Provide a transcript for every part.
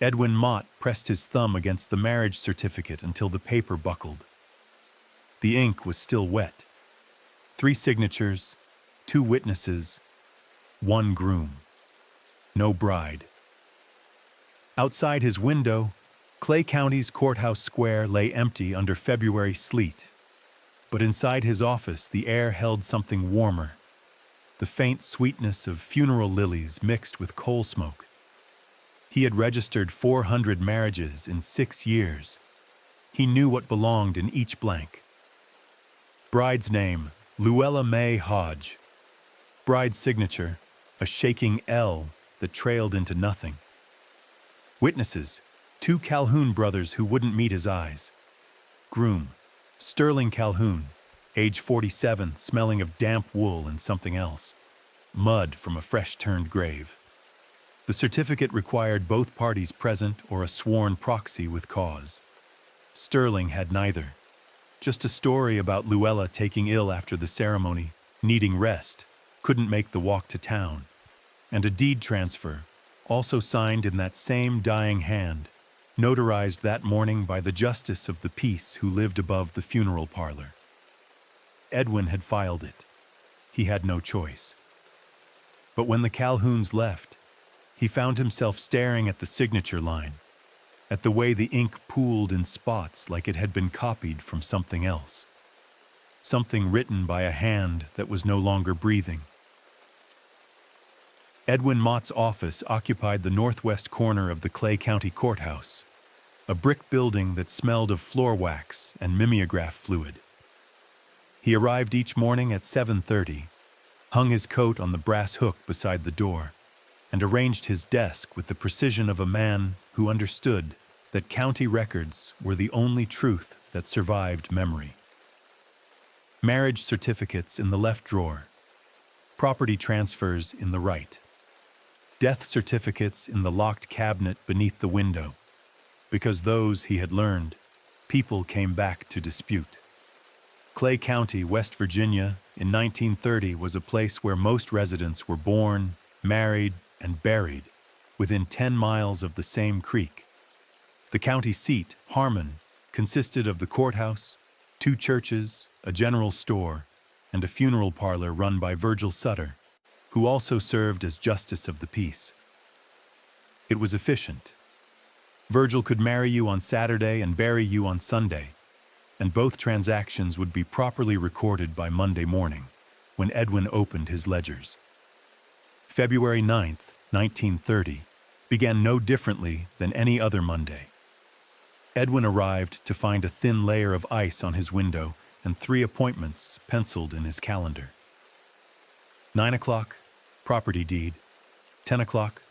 Edwin Mott pressed his thumb against the marriage certificate until the paper buckled. The ink was still wet. 3 signatures, 2 witnesses, 1 groom. No bride. Outside his window, Clay County's courthouse square lay empty under February sleet. But inside his office, the air held something warmer, the faint sweetness of funeral lilies mixed with coal smoke. He had registered 400 marriages in 6 years. He knew what belonged in each blank. Bride's name, Luella May Hodge. Bride's signature, a shaking L that trailed into nothing. Witnesses, 2 Calhoun brothers who wouldn't meet his eyes. Groom, Sterling Calhoun, age 47, smelling of damp wool and something else. Mud from a fresh-turned grave. The certificate required both parties present or a sworn proxy with cause. Sterling had neither. Just a story about Luella taking ill after the ceremony, needing rest, couldn't make the walk to town. And a deed transfer, also signed in that same dying hand, notarized that morning by the justice of the peace who lived above the funeral parlor. Edwin had filed it. He had no choice. But when the Calhouns left, he found himself staring at the signature line, at the way the ink pooled in spots like it had been copied from something else. Something written by a hand that was no longer breathing. Edwin Mott's office occupied the northwest corner of the Clay County Courthouse, a brick building that smelled of floor wax and mimeograph fluid. He arrived each morning at 7:30, hung his coat on the brass hook beside the door, and arranged his desk with the precision of a man who understood that county records were the only truth that survived memory. Marriage certificates in the left drawer, property transfers in the right, death certificates in the locked cabinet beneath the window, because those, he had learned, people came back to dispute. Clay County, West Virginia, in 1930 was a place where most residents were born, married, and buried within 10 miles of the same creek. The county seat, Harmon, consisted of the courthouse, 2 churches, a general store, and a funeral parlor run by Virgil Sutter, who also served as justice of the peace. It was efficient. Virgil could marry you on Saturday and bury you on Sunday, and both transactions would be properly recorded by Monday morning, when Edwin opened his ledgers. February 9th, 1930, began no differently than any other Monday. Edwin arrived to find a thin layer of ice on his window and 3 appointments penciled in his calendar. 9 o'clock, property deed. 10 o'clock,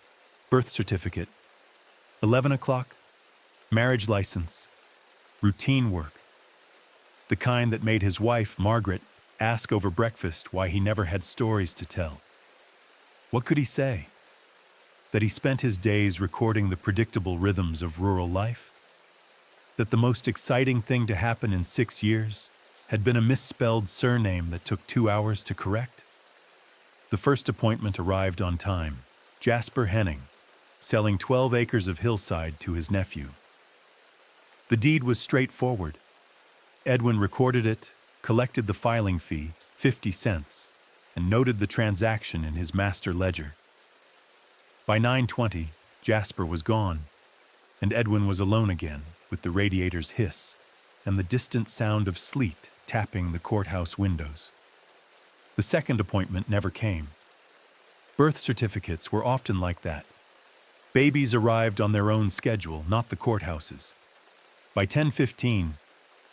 birth certificate. 11 o'clock, marriage license. Routine work. The kind that made his wife, Margaret, ask over breakfast why he never had stories to tell. What could he say? That he spent his days recording the predictable rhythms of rural life? That the most exciting thing to happen in 6 years had been a misspelled surname that took 2 hours to correct? The first appointment arrived on time. Jasper Henning, selling 12 acres of hillside to his nephew. The deed was straightforward. Edwin recorded it, collected the filing fee, 50 cents, and noted the transaction in his master ledger. By 9:20, Jasper was gone, and Edwin was alone again with the radiator's hiss and the distant sound of sleet tapping the courthouse windows. The second appointment never came. Birth certificates were often like that. Babies arrived on their own schedule, not the courthouse's. By 10:15,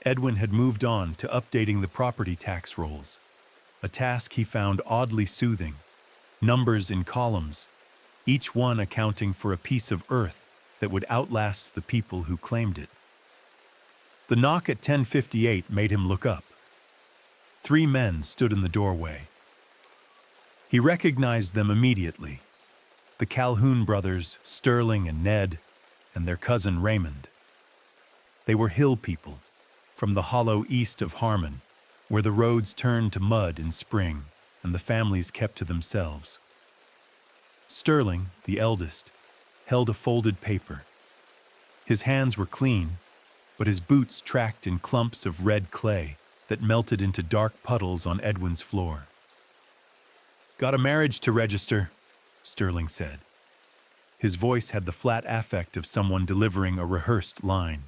Edwin had moved on to updating the property tax rolls, a task he found oddly soothing. Numbers in columns, each one accounting for a piece of earth that would outlast the people who claimed it. The knock at 10:58 made him look up. 3 men stood in the doorway. He recognized them immediately. The Calhoun brothers, Sterling and Ned, and their cousin Raymond. They were hill people, from the hollow east of Harmon, where the roads turned to mud in spring and the families kept to themselves. Sterling, the eldest, held a folded paper, His hands were clean, but his boots tracked in clumps of red clay that melted into dark puddles on Edwin's floor. "Got a marriage to register," Sterling said. His voice had the flat affect of someone delivering a rehearsed line.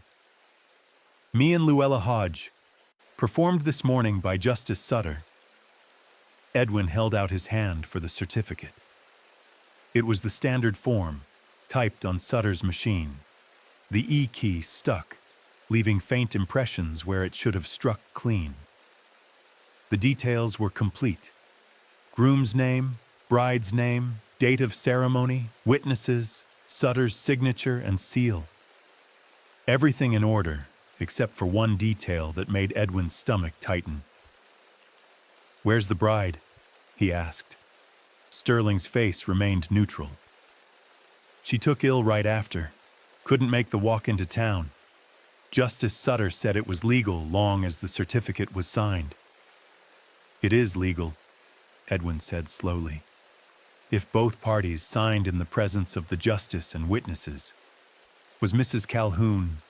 "Me and Luella Hodge, performed this morning by Justice Sutter." Edwin held out his hand for the certificate. It was the standard form, typed on Sutter's machine. The E key stuck, leaving faint impressions where it should have struck clean. The details were complete. Groom's name, bride's name, date of ceremony, witnesses, Sutter's signature and seal. Everything in order, except for one detail that made Edwin's stomach tighten. "Where's the bride?" he asked. Sterling's face remained neutral. "She took ill right after. Couldn't make the walk into town. Justice Sutter said it was legal long as the certificate was signed." "It is legal," Edwin said slowly. "If both parties signed in the presence of the justice and witnesses. Was Mrs. Calhoun,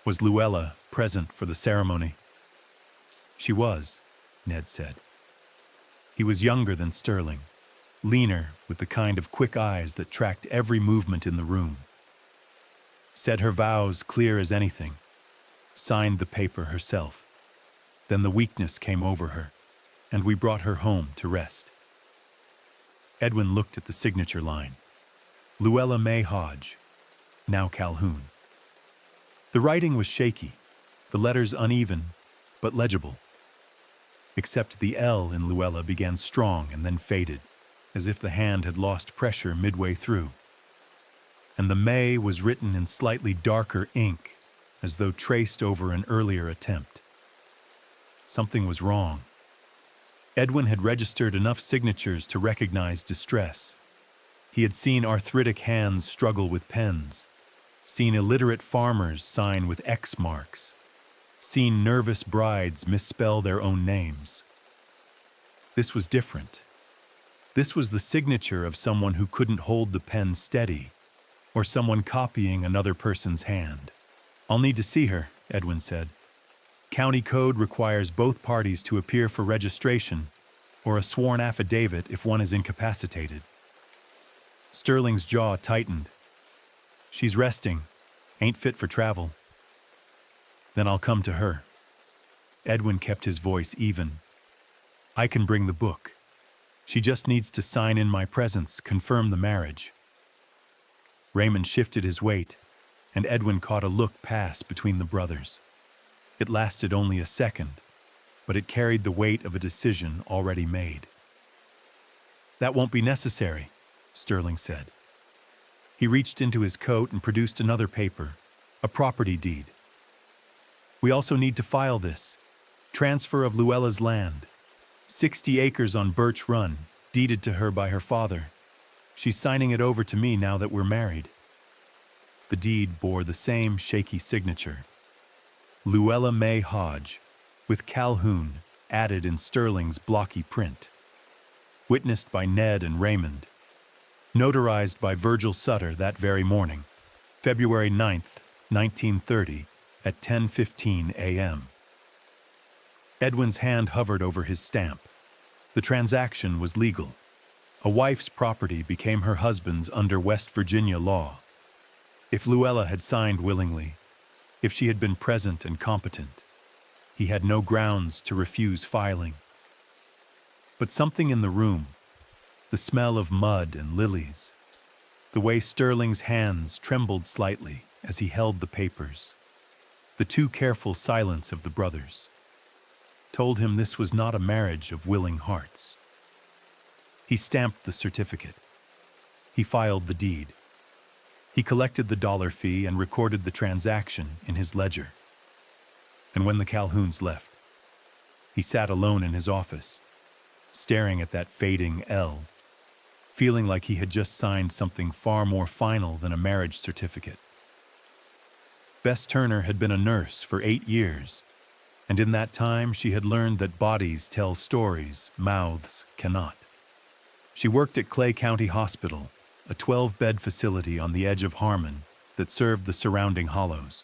was Luella present for the ceremony?" "She was," Ned said. He was younger than Sterling, leaner with the kind of quick eyes that tracked every movement in the room. Said her vows clear as anything, signed the paper herself. Then the weakness came over her, and we brought her home to rest. Edwin looked at the signature line. Luella May Hodge, now Calhoun. The writing was shaky, the letters uneven, but legible. Except the L in Luella began strong and then faded, as if the hand had lost pressure midway through. And the May was written in slightly darker ink, as though traced over an earlier attempt. Something was wrong. Edwin had registered enough signatures to recognize distress. He had seen arthritic hands struggle with pens, seen illiterate farmers sign with X marks, seen nervous brides misspell their own names. This was different. This was the signature of someone who couldn't hold the pen steady, or someone copying another person's hand. "I'll need to see her," Edwin said. "County code requires both parties to appear for registration, or a sworn affidavit if one is incapacitated." Sterling's jaw tightened. "She's resting, ain't fit for travel." "Then I'll come to her." Edwin kept his voice even. "I can bring the book. She just needs to sign in my presence, confirm the marriage." Raymond shifted his weight, and Edwin caught a look pass between the brothers. It lasted only a second, but it carried the weight of a decision already made. "That won't be necessary," Sterling said. He reached into his coat and produced another paper, a property deed. "We also need to file this. Transfer of Luella's land. 60 acres on Birch Run, deeded to her by her father. She's signing it over to me now that we're married." The deed bore the same shaky signature. Luella May Hodge, with Calhoun added in Sterling's blocky print. Witnessed by Ned and Raymond. Notarized by Virgil Sutter that very morning, February 9th, 1930, at 10:15 a.m. Edwin's hand hovered over his stamp. The transaction was legal. A wife's property became her husband's under West Virginia law. If Luella had signed willingly, if she had been present and competent, he had no grounds to refuse filing. But something in the room, the smell of mud and lilies, the way Sterling's hands trembled slightly as he held the papers, the too careful silence of the brothers, told him this was not a marriage of willing hearts. He stamped the certificate. He filed the deed. He collected the dollar fee and recorded the transaction in his ledger. And when the Calhouns left, he sat alone in his office, staring at that fading L, feeling like he had just signed something far more final than a marriage certificate. Bess Turner had been a nurse for 8 years, and in that time she had learned that bodies tell stories mouths cannot. She worked at Clay County Hospital, a 12-bed facility on the edge of Harmon, that served the surrounding hollows.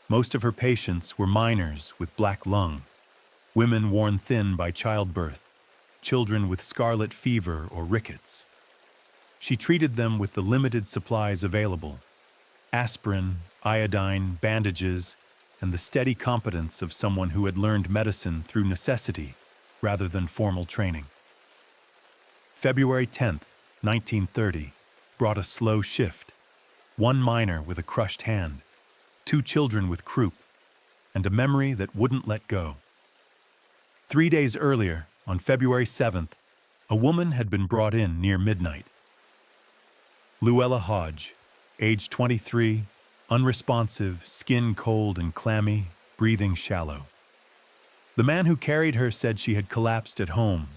Most of her patients were minors with black lung, women worn thin by childbirth, children with scarlet fever or rickets. She treated them with the limited supplies available: aspirin, iodine, bandages, and the steady competence of someone who had learned medicine through necessity rather than formal training. February 10th, 1930, brought a slow shift. One minor with a crushed hand, 2 children with croup, and a memory that wouldn't let go. 3 days earlier, on February 7th, a woman had been brought in near midnight. Luella Hodge, age 23, unresponsive, skin cold and clammy, breathing shallow. The man who carried her said she had collapsed at home.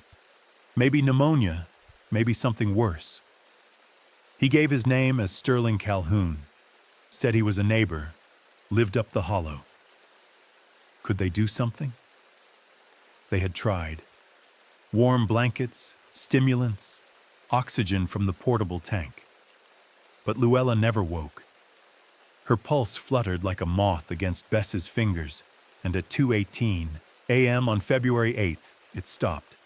Maybe pneumonia, maybe something worse. He gave his name as Sterling Calhoun, said he was a neighbor, lived up the hollow. Could they do something? They had tried. Warm blankets, stimulants, oxygen from the portable tank. But Luella never woke. Her pulse fluttered like a moth against Bess's fingers, and at 2:18 a.m. on February 8th, it stopped.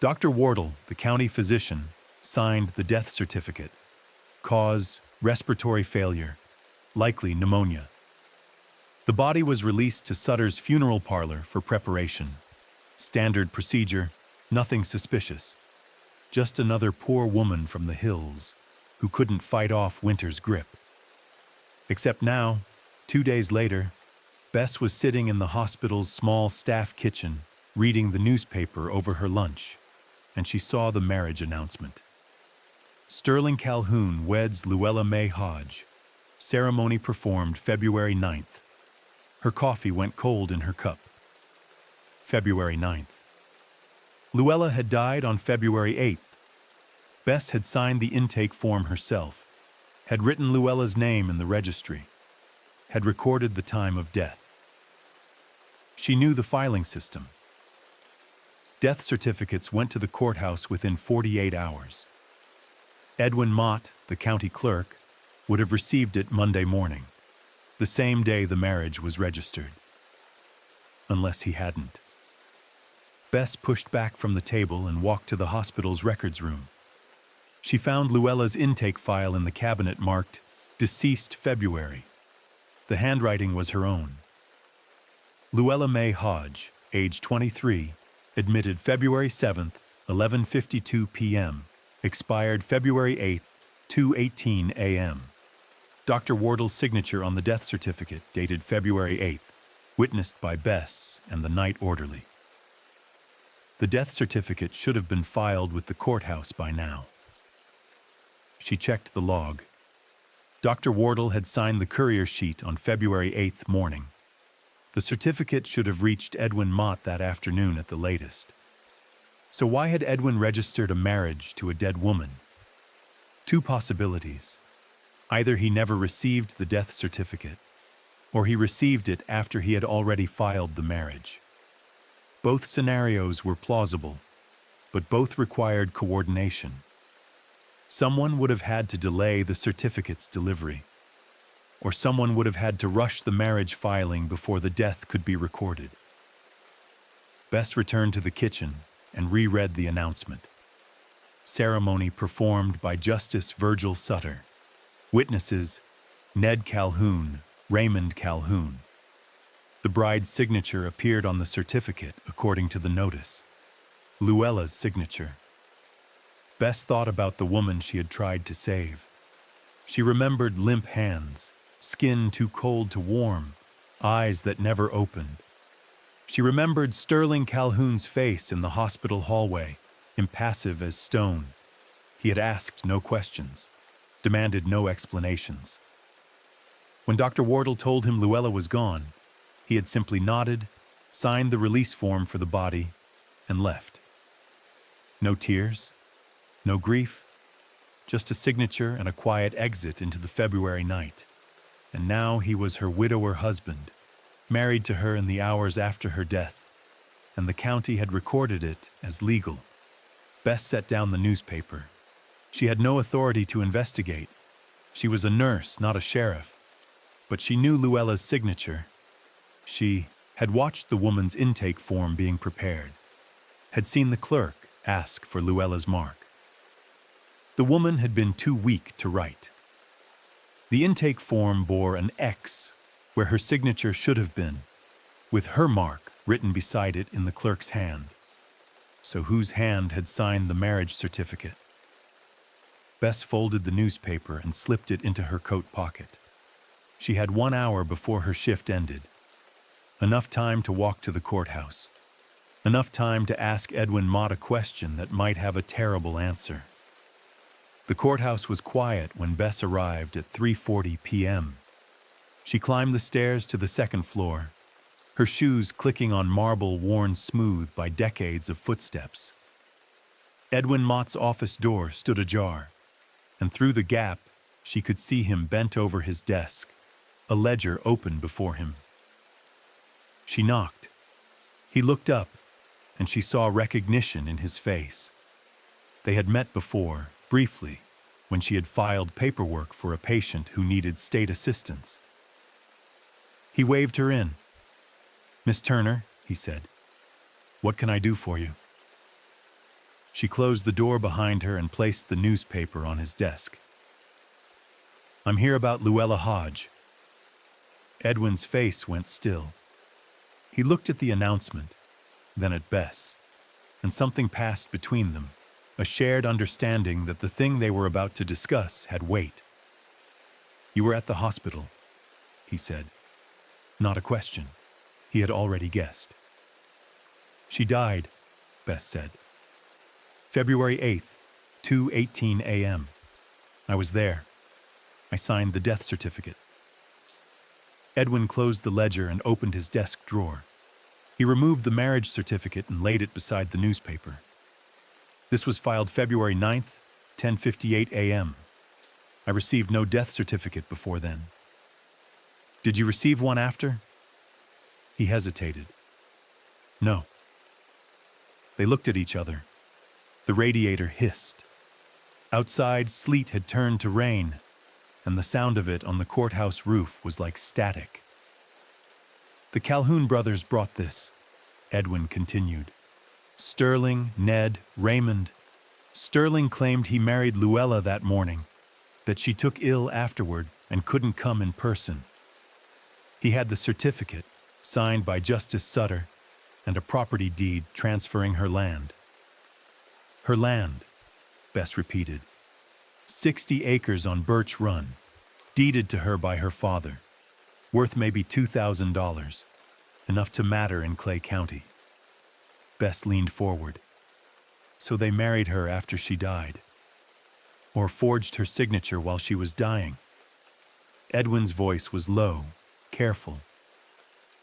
Dr. Wardle, the county physician, signed the death certificate. Cause, respiratory failure, likely pneumonia. The body was released to Sutter's funeral parlor for preparation. Standard procedure, nothing suspicious. Just another poor woman from the hills who couldn't fight off winter's grip. Except now, 2 days later, Bess was sitting in the hospital's small staff kitchen, reading the newspaper over her lunch, and she saw the marriage announcement. Sterling Calhoun weds Luella May Hodge. Ceremony performed February 9th. Her coffee went cold in her cup. February 9th. Luella had died on February 8th. Bess had signed the intake form herself, had written Luella's name in the registry, had recorded the time of death. She knew the filing system. Death certificates went to the courthouse within 48 hours. Edwin Mott, the county clerk, would have received it Monday morning, the same day the marriage was registered. Unless he hadn't. Bess pushed back from the table and walked to the hospital's records room. She found Luella's intake file in the cabinet marked "Deceased February." The handwriting was her own. Luella May Hodge, age 23, admitted February 7th, 11:52 p.m., expired February 8th, 2:18 a.m. Dr. Wardle's signature on the death certificate dated February 8th, witnessed by Bess and the night orderly. The death certificate should have been filed with the courthouse by now. She checked the log. Dr. Wardle had signed the courier sheet on February 8th morning. The certificate should have reached Edwin Mott that afternoon at the latest. So why had Edwin registered a marriage to a dead woman? 2 possibilities. Either he never received the death certificate, or he received it after he had already filed the marriage. Both scenarios were plausible, but both required coordination. Someone would have had to delay the certificate's delivery, or someone would have had to rush the marriage filing before the death could be recorded. Bess returned to the kitchen and reread the announcement. Ceremony performed by Justice Virgil Sutter. Witnesses: Ned Calhoun, Raymond Calhoun. The bride's signature appeared on the certificate according to the notice. Luella's signature. Bess thought about the woman she had tried to save. She remembered limp hands, skin too cold to warm, eyes that never opened. She remembered Sterling Calhoun's face in the hospital hallway, impassive as stone. He had asked no questions, demanded no explanations. When Dr. Wardle told him Luella was gone, he had simply nodded, signed the release form for the body, and left. No tears, no grief, just a signature and a quiet exit into the February night. And now he was her widower husband, married to her in the hours after her death, and the county had recorded it as legal. Bess set down the newspaper. She had no authority to investigate, She was a nurse, not a sheriff, but she knew Luella's signature. She had watched the woman's intake form being prepared, had seen the clerk ask for Luella's mark. The woman had been too weak to write. The intake form bore an X where her signature should have been, with her mark written beside it in the clerk's hand. So whose hand had signed the marriage certificate? Bess folded the newspaper and slipped it into her coat pocket. She had 1 hour before her shift ended. Enough time to walk to the courthouse. Enough time to ask Edwin Mott a question that might have a terrible answer. The courthouse was quiet when Bess arrived at 3:40 p.m. She climbed the stairs to the second floor, her shoes clicking on marble worn smooth by decades of footsteps. Edwin Mott's office door stood ajar, and through the gap, she could see him bent over his desk, a ledger open before him. She knocked. He looked up, and she saw recognition in his face. They had met before, briefly, when she had filed paperwork for a patient who needed state assistance. He waved her in. "Miss Turner," he said, "what can I do for you?" She closed the door behind her and placed the newspaper on his desk. "I'm here about Luella Hodge." Edwin's face went still. He looked at the announcement, then at Bess, and something passed between them, a shared understanding that the thing they were about to discuss had weight. "You were at the hospital," he said. Not a question. He had already guessed. "She died," Bess said. "February 8th, 2:18 a.m. I was there. I signed the death certificate." Edwin closed the ledger and opened his desk drawer. He removed the marriage certificate and laid it beside the newspaper. "This was filed February 9th, 10:58 a.m. I received no death certificate before then." "Did you receive one after?" He hesitated. "No." They looked at each other. The radiator hissed. Outside, sleet had turned to rain, and the sound of it on the courthouse roof was like static. "The Calhoun brothers brought this," Edwin continued. "Sterling, Ned, Raymond. Sterling claimed he married Luella that morning, that she took ill afterward and couldn't come in person. He had the certificate, signed by Justice Sutter, and a property deed transferring her land." "Her land," Bess repeated. 60 acres on Birch Run, deeded to her by her father, worth maybe $2,000, enough to matter in Clay County. Bess leaned forward. "So they married her after she died, or forged her signature while she was dying?" Edwin's voice was low, careful.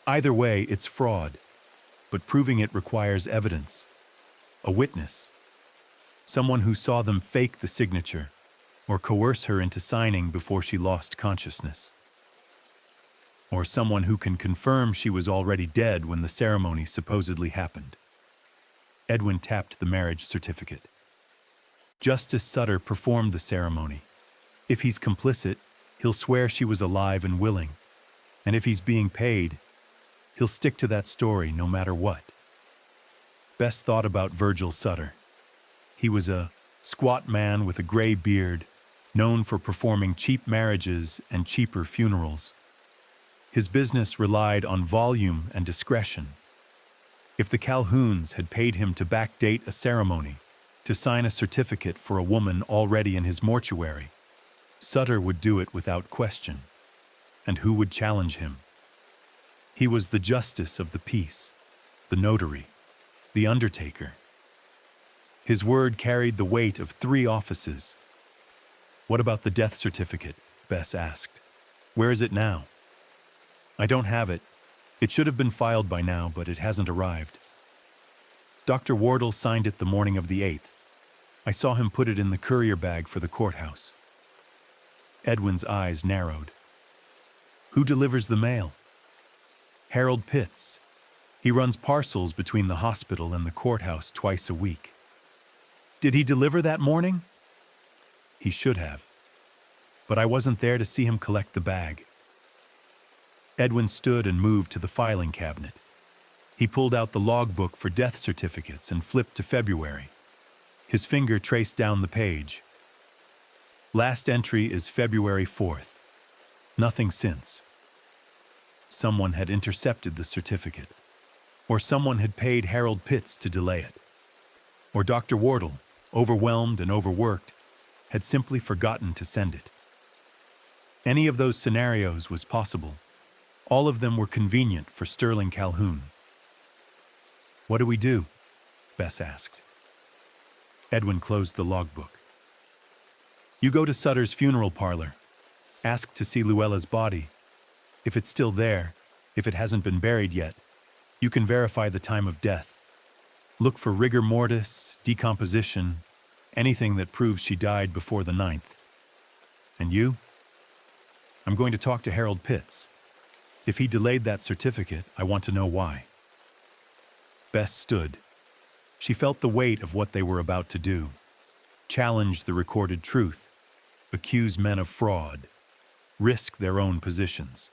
"Either way, it's fraud, but proving it requires evidence. A witness. Someone who saw them fake the signature or coerce her into signing before she lost consciousness. Or someone who can confirm she was already dead when the ceremony supposedly happened." Edwin tapped the marriage certificate. "Justice Sutter performed the ceremony. If he's complicit, he'll swear she was alive and willing. And if he's being paid, he'll stick to that story no matter what." Bess thought about Virgil Sutter. He was a squat man with a gray beard, known for performing cheap marriages and cheaper funerals. His business relied on volume and discretion. If the Calhouns had paid him to backdate a ceremony, to sign a certificate for a woman already in his mortuary, Sutter would do it without question. And who would challenge him? He was the justice of the peace, the notary, the undertaker. His word carried the weight of 3 offices. "What about the death certificate?" Bess asked. "Where is it now?" "I don't have it. It should have been filed by now, but it hasn't arrived. Dr. Wardle signed it the morning of the 8th. I saw him put it in the courier bag for the courthouse." Edwin's eyes narrowed. "Who delivers the mail?" "Harold Pitts. He runs parcels between the hospital and the courthouse twice a week." "Did he deliver that morning?" "He should have." but I wasn't there to see him collect the bag. Edwin stood and moved to the filing cabinet. He pulled out the logbook for death certificates and flipped to February. His finger traced down the page. Last entry is February 4th. Nothing since. Someone had intercepted the certificate. Or someone had paid Harold Pitts to delay it. Or Dr. Wardle, overwhelmed and overworked, had simply forgotten to send it. Any of those scenarios was possible. All of them were convenient for Sterling Calhoun. "What do we do?" Bess asked. Edwin closed the logbook. "You go to Sutter's funeral parlor. Ask to see Luella's body. If it's still there, if it hasn't been buried yet, you can verify the time of death. Look for rigor mortis, decomposition, anything that proves she died before the 9th. And you? I'm going to talk to Harold Pitts. If he delayed that certificate, I want to know why." Bess stood. She felt the weight of what they were about to do. Challenge the recorded truth. Accuse men of fraud. Risk their own positions.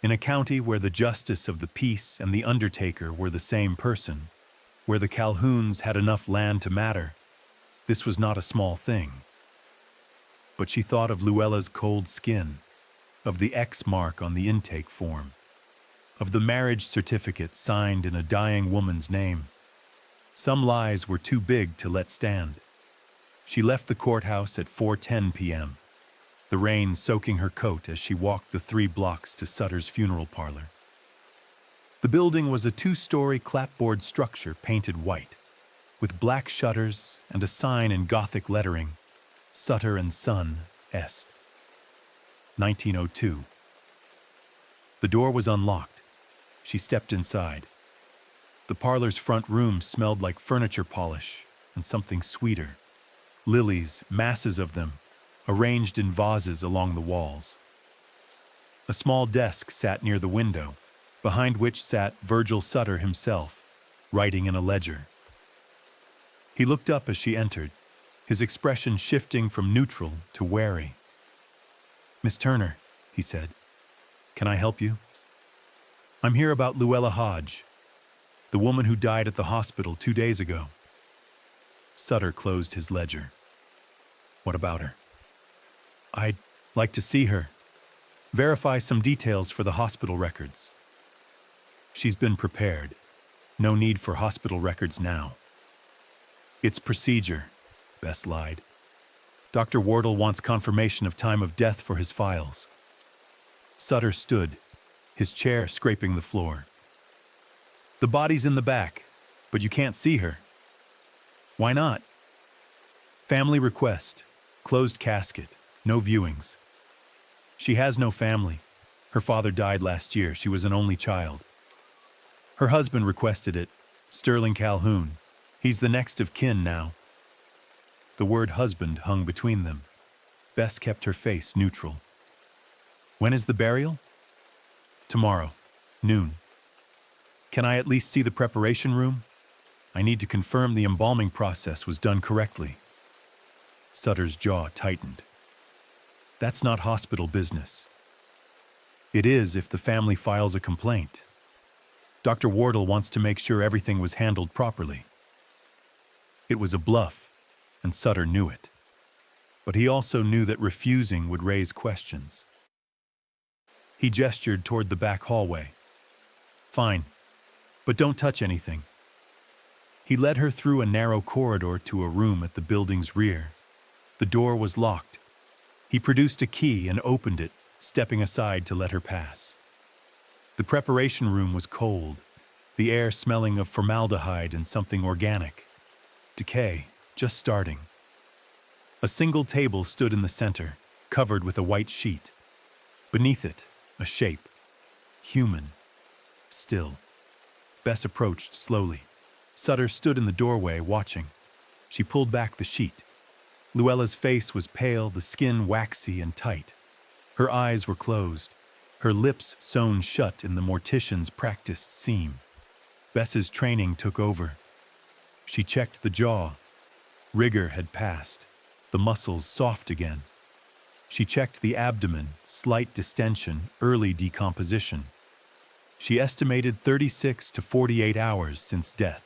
In a county where the justice of the peace and the undertaker were the same person, where the Calhouns had enough land to matter, this was not a small thing. But she thought of Luella's cold skin, of the X mark on the intake form, of the marriage certificate signed in a dying woman's name. Some lies were too big to let stand. She left the courthouse at 4:10 p.m., the rain soaking her coat as she walked the 3 blocks to Sutter's funeral parlor. The building was a 2-story clapboard structure painted white, with black shutters and a sign in Gothic lettering, Sutter and Son, Est. 1902. The door was unlocked. She stepped inside. The parlor's front room smelled like furniture polish and something sweeter. Lilies, masses of them, arranged in vases along the walls. A small desk sat near the window, behind which sat Virgil Sutter himself, writing in a ledger. He looked up as she entered, his expression shifting from neutral to wary. "Miss Turner," he said, "can I help you? I'm here about Luella Hodge, the woman who died at the hospital 2 days ago." Sutter closed his ledger. "What about her?" "I'd like to see her. Verify some details for the hospital records." "She's been prepared. No need for hospital records now." "It's procedure," Bess lied. "Dr. Wardle wants confirmation of time of death for his files." Sutter stood, his chair scraping the floor. "The body's in the back, but you can't see her." "Why not?" "Family request. Closed casket. No viewings." "She has no family. Her father died last year. She was an only child." "Her husband requested it, Sterling Calhoun. He's the next of kin now." The word husband hung between them. Bess kept her face neutral. "When is the burial?" "Tomorrow, noon." "Can I at least see the preparation room? I need to confirm the embalming process was done correctly." Sutter's jaw tightened. "That's not hospital business." "It is if the family files a complaint. Dr. Wardle wants to make sure everything was handled properly." It was a bluff, and Sutter knew it. But he also knew that refusing would raise questions. He gestured toward the back hallway. "Fine, but don't touch anything." He led her through a narrow corridor to a room at the building's rear. The door was locked. He produced a key and opened it, stepping aside to let her pass. The preparation room was cold, the air smelling of formaldehyde and something organic. Decay, just starting. A single table stood in the center, covered with a white sheet. Beneath it, a shape. Human. Still. Bess approached slowly. Sutter stood in the doorway, watching. She pulled back the sheet. Luella's face was pale, the skin waxy and tight. Her eyes were closed, her lips sewn shut in the mortician's practiced seam. Bess's training took over. She checked the jaw. Rigor had passed, the muscles soft again. She checked the abdomen, slight distension, early decomposition. She estimated 36 to 48 hours since death,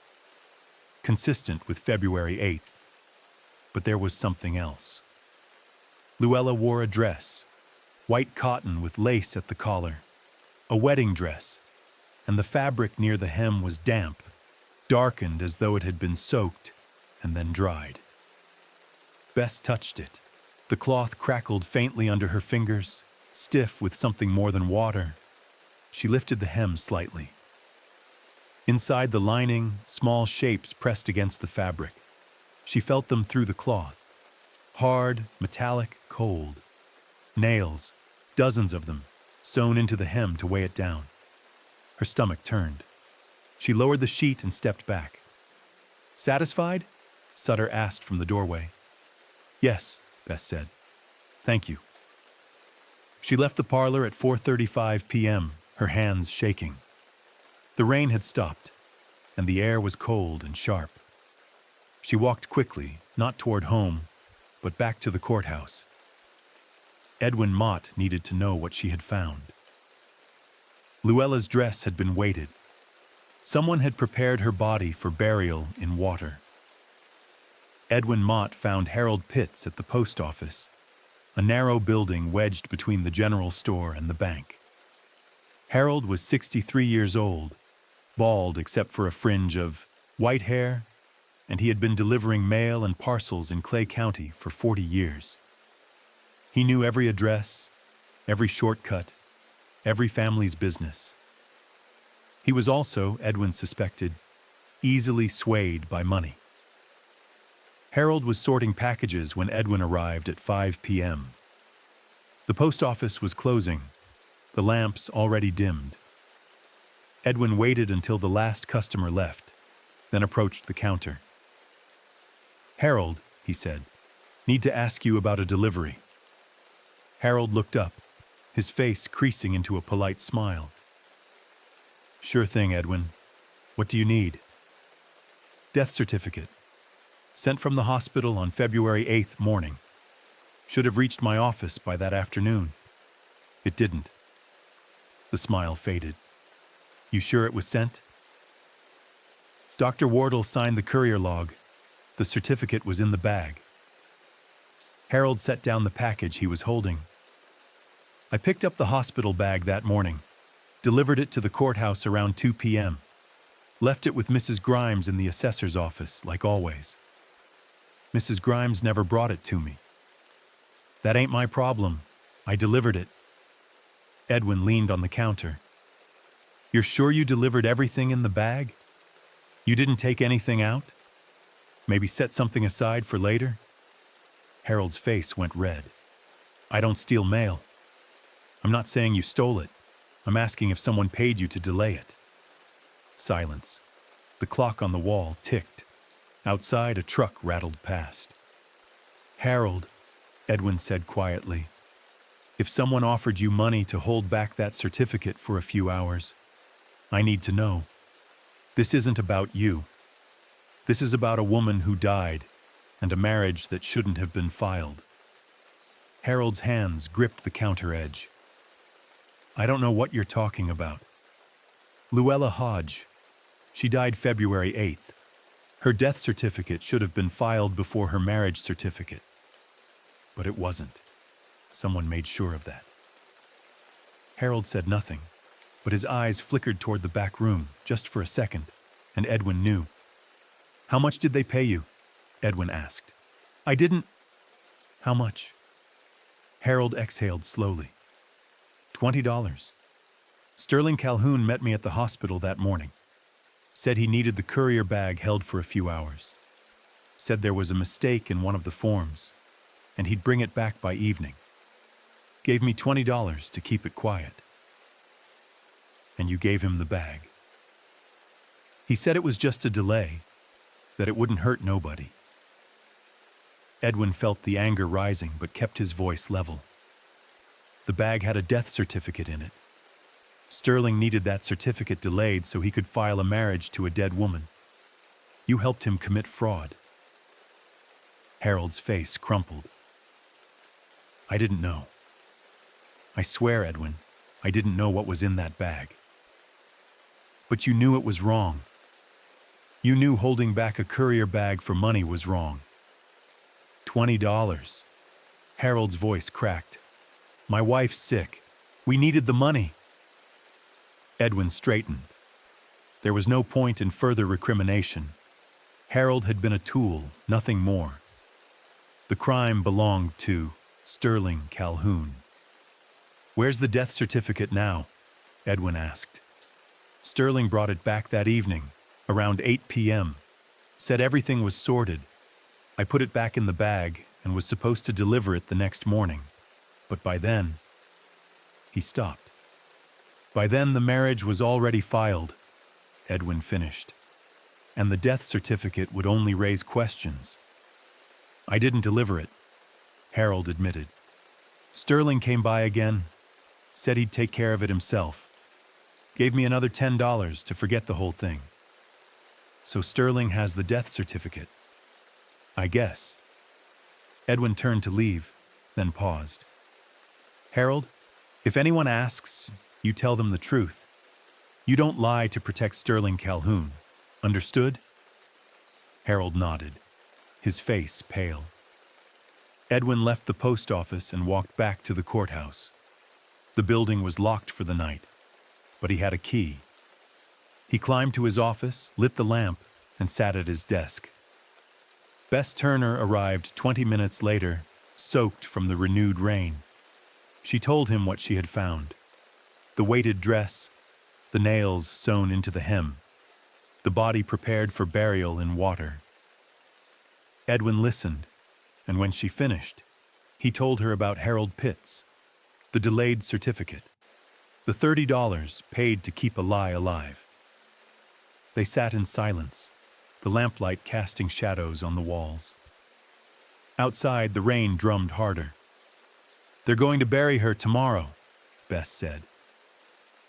consistent with February 8th. But there was something else. Luella wore a dress, white cotton with lace at the collar, a wedding dress, and the fabric near the hem was damp, darkened as though it had been soaked and then dried. Bess touched it. The cloth crackled faintly under her fingers, stiff with something more than water. She lifted the hem slightly. Inside the lining, small shapes pressed against the fabric. She felt them through the cloth. Hard, metallic, cold. Nails, dozens of them, sewn into the hem to weigh it down. Her stomach turned. She lowered the sheet and stepped back. "Satisfied?" Sutter asked from the doorway. "Yes," Bess said. "Thank you." She left the parlor at 4:35 p.m., her hands shaking. The rain had stopped, and the air was cold and sharp. She walked quickly, not toward home, but back to the courthouse. Edwin Mott needed to know what she had found. Luella's dress had been weighted. Someone had prepared her body for burial in water. Edwin Mott found Harold Pitts at the post office, a narrow building wedged between the general store and the bank. Harold was 63 years old, bald except for a fringe of white hair, and he had been delivering mail and parcels in Clay County for 40 years. He knew every address, every shortcut, every family's business. He was also, Edwin suspected, easily swayed by money. Harold was sorting packages when Edwin arrived at 5 p.m. The post office was closing, the lamps already dimmed. Edwin waited until the last customer left, then approached the counter. "Harold," he said, "need to ask you about a delivery." Harold looked up, his face creasing into a polite smile. "Sure thing, Edwin. What do you need?" "Death certificate. Sent from the hospital on February 8th morning. Should have reached my office by that afternoon. It didn't." The smile faded. "You sure it was sent?" Dr. Wardle signed the courier log. The certificate was in the bag. Harold set down the package he was holding. "I picked up the hospital bag that morning, delivered it to the courthouse around 2 p.m., left it with Mrs. Grimes in the assessor's office, like always. Mrs. Grimes never brought it to me. That ain't my problem. I delivered it." Edwin leaned on the counter. "You're sure you delivered everything in the bag? You didn't take anything out? Maybe set something aside for later?" Harold's face went red. "I don't steal mail. I'm not saying you stole it. I'm asking if someone paid you to delay it." Silence. The clock on the wall ticked. Outside, a truck rattled past. "Harold," Edwin said quietly, "if someone offered you money to hold back that certificate for a few hours, I need to know. This isn't about you. This is about a woman who died and a marriage that shouldn't have been filed." Harold's hands gripped the counter edge. "I don't know what you're talking about. Luella Hodge. She died February 8th. Her death certificate should have been filed before her marriage certificate. But it wasn't. Someone made sure of that." Harold said nothing, but his eyes flickered toward the back room just for a second, and Edwin knew. "How much did they pay you?" Edwin asked. "I didn't—" "How much?" Harold exhaled slowly. $20. Sterling Calhoun met me at the hospital that morning. Said he needed the courier bag held for a few hours. Said there was a mistake in one of the forms, and he'd bring it back by evening. Gave me $20 to keep it quiet." "And you gave him the bag?" "He said it was just a delay, that it wouldn't hurt nobody." Edwin felt the anger rising but kept his voice level. The bag had a death certificate in it. Sterling needed that certificate delayed so he could file a marriage to a dead woman. You helped him commit fraud. Harold's face crumpled. I didn't know. I swear, Edwin, I didn't know what was in that bag. But you knew it was wrong. You knew holding back a courier bag for money was wrong. $20. Harold's voice cracked. My wife's sick. We needed the money. Edwin straightened. There was no point in further recrimination. Harold had been a tool, nothing more. The crime belonged to Sterling Calhoun. Where's the death certificate now? Edwin asked. Sterling brought it back that evening, around 8 p.m. Said everything was sorted. I put it back in the bag and was supposed to deliver it the next morning. But by then, he stopped. By then the marriage was already filed, Edwin finished, and the death certificate would only raise questions. I didn't deliver it, Harold admitted. Sterling came by again, said he'd take care of it himself. Gave me another $10 to forget the whole thing. So Sterling has the death certificate. I guess. Edwin turned to leave, then paused. Harold, if anyone asks, you tell them the truth. You don't lie to protect Sterling Calhoun. Understood? Harold nodded, his face pale. Edwin left the post office and walked back to the courthouse. The building was locked for the night, but he had a key. He climbed to his office, lit the lamp, and sat at his desk. Bess Turner arrived 20 minutes later, soaked from the renewed rain. She told him what she had found. The weighted dress, the nails sewn into the hem, the body prepared for burial in water. Edwin listened, and when she finished, he told her about Harold Pitts, the delayed certificate, the $30 paid to keep a lie alive. They sat in silence, the lamplight casting shadows on the walls. Outside, the rain drummed harder. They're going to bury her tomorrow, Bess said.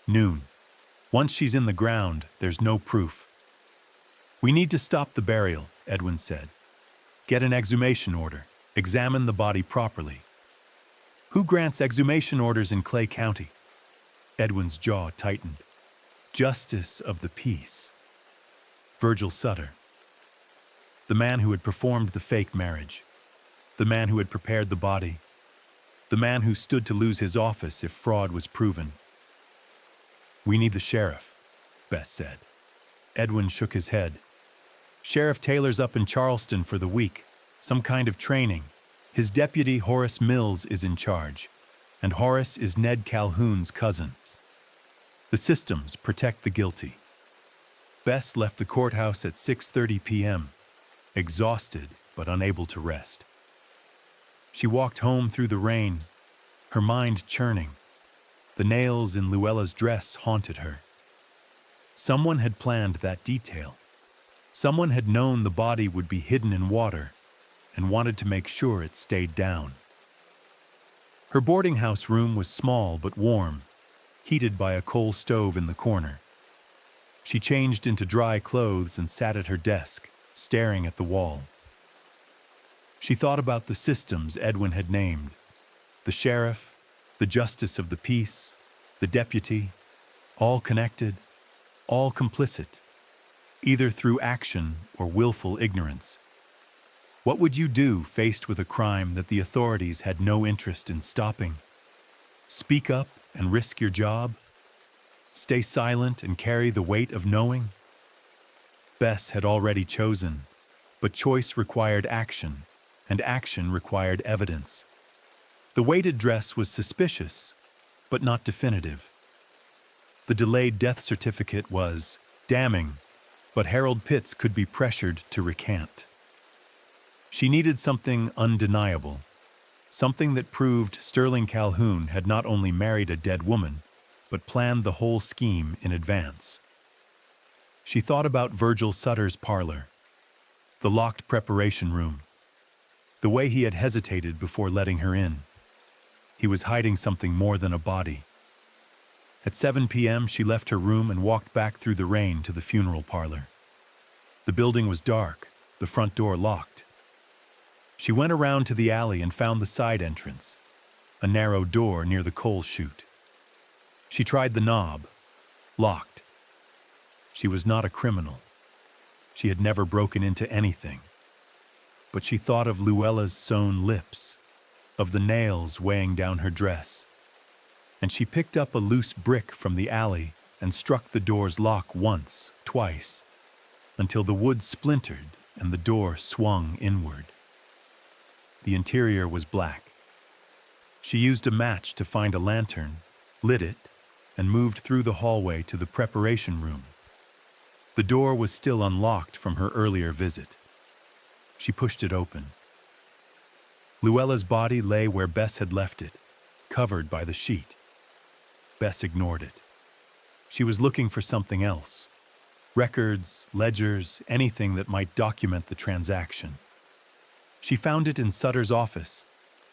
Noon. Once she's in the ground, there's no proof. We need to stop the burial, Edwin said. Get an exhumation order. Examine the body properly. Who grants exhumation orders in Clay County? Edwin's jaw tightened. Justice of the peace. Virgil Sutter. The man who had performed the fake marriage. The man who had prepared the body. The man who stood to lose his office if fraud was proven. We need the sheriff, Bess said. Edwin shook his head. Sheriff Taylor's up in Charleston for the week, some kind of training. His deputy, Horace Mills, is in charge, and Horace is Ned Calhoun's cousin. The systems protect the guilty. Bess left the courthouse at 6:30 p.m., exhausted but unable to rest. She walked home through the rain, her mind churning. The nails in Luella's dress haunted her. Someone had planned that detail. Someone had known the body would be hidden in water and wanted to make sure it stayed down. Her boarding house room was small but warm, heated by a coal stove in the corner. She changed into dry clothes and sat at her desk, staring at the wall. She thought about the systems Edwin had named: the sheriff, the justice of the peace, the deputy, all connected, all complicit, either through action or willful ignorance. What would you do faced with a crime that the authorities had no interest in stopping? Speak up and risk your job? Stay silent and carry the weight of knowing? Bess had already chosen, but choice required action, and action required evidence. The weighted dress was suspicious, but not definitive. The delayed death certificate was damning, but Harold Pitts could be pressured to recant. She needed something undeniable, something that proved Sterling Calhoun had not only married a dead woman, but planned the whole scheme in advance. She thought about Virgil Sutter's parlor, the locked preparation room, the way he had hesitated before letting her in. He was hiding something more than a body. At 7 p.m., she left her room and walked back through the rain to the funeral parlor. The building was dark, the front door locked. She went around to the alley and found the side entrance. a narrow door near the coal chute. She tried the knob. Locked. She was not a criminal. She had never broken into anything. But she thought of Luella's sewn lips, of the nails weighing down her dress, and she picked up a loose brick from the alley and struck the door's lock once, twice, until the wood splintered and the door swung inward. The interior was black. She used a match to find a lantern, lit it, and moved through the hallway to the preparation room. The door was still unlocked from her earlier visit. She pushed it open. Luella's body lay where Bess had left it, covered by the sheet. Bess ignored it. She was looking for something else. Records, ledgers, anything that might document the transaction. She found it in Sutter's office,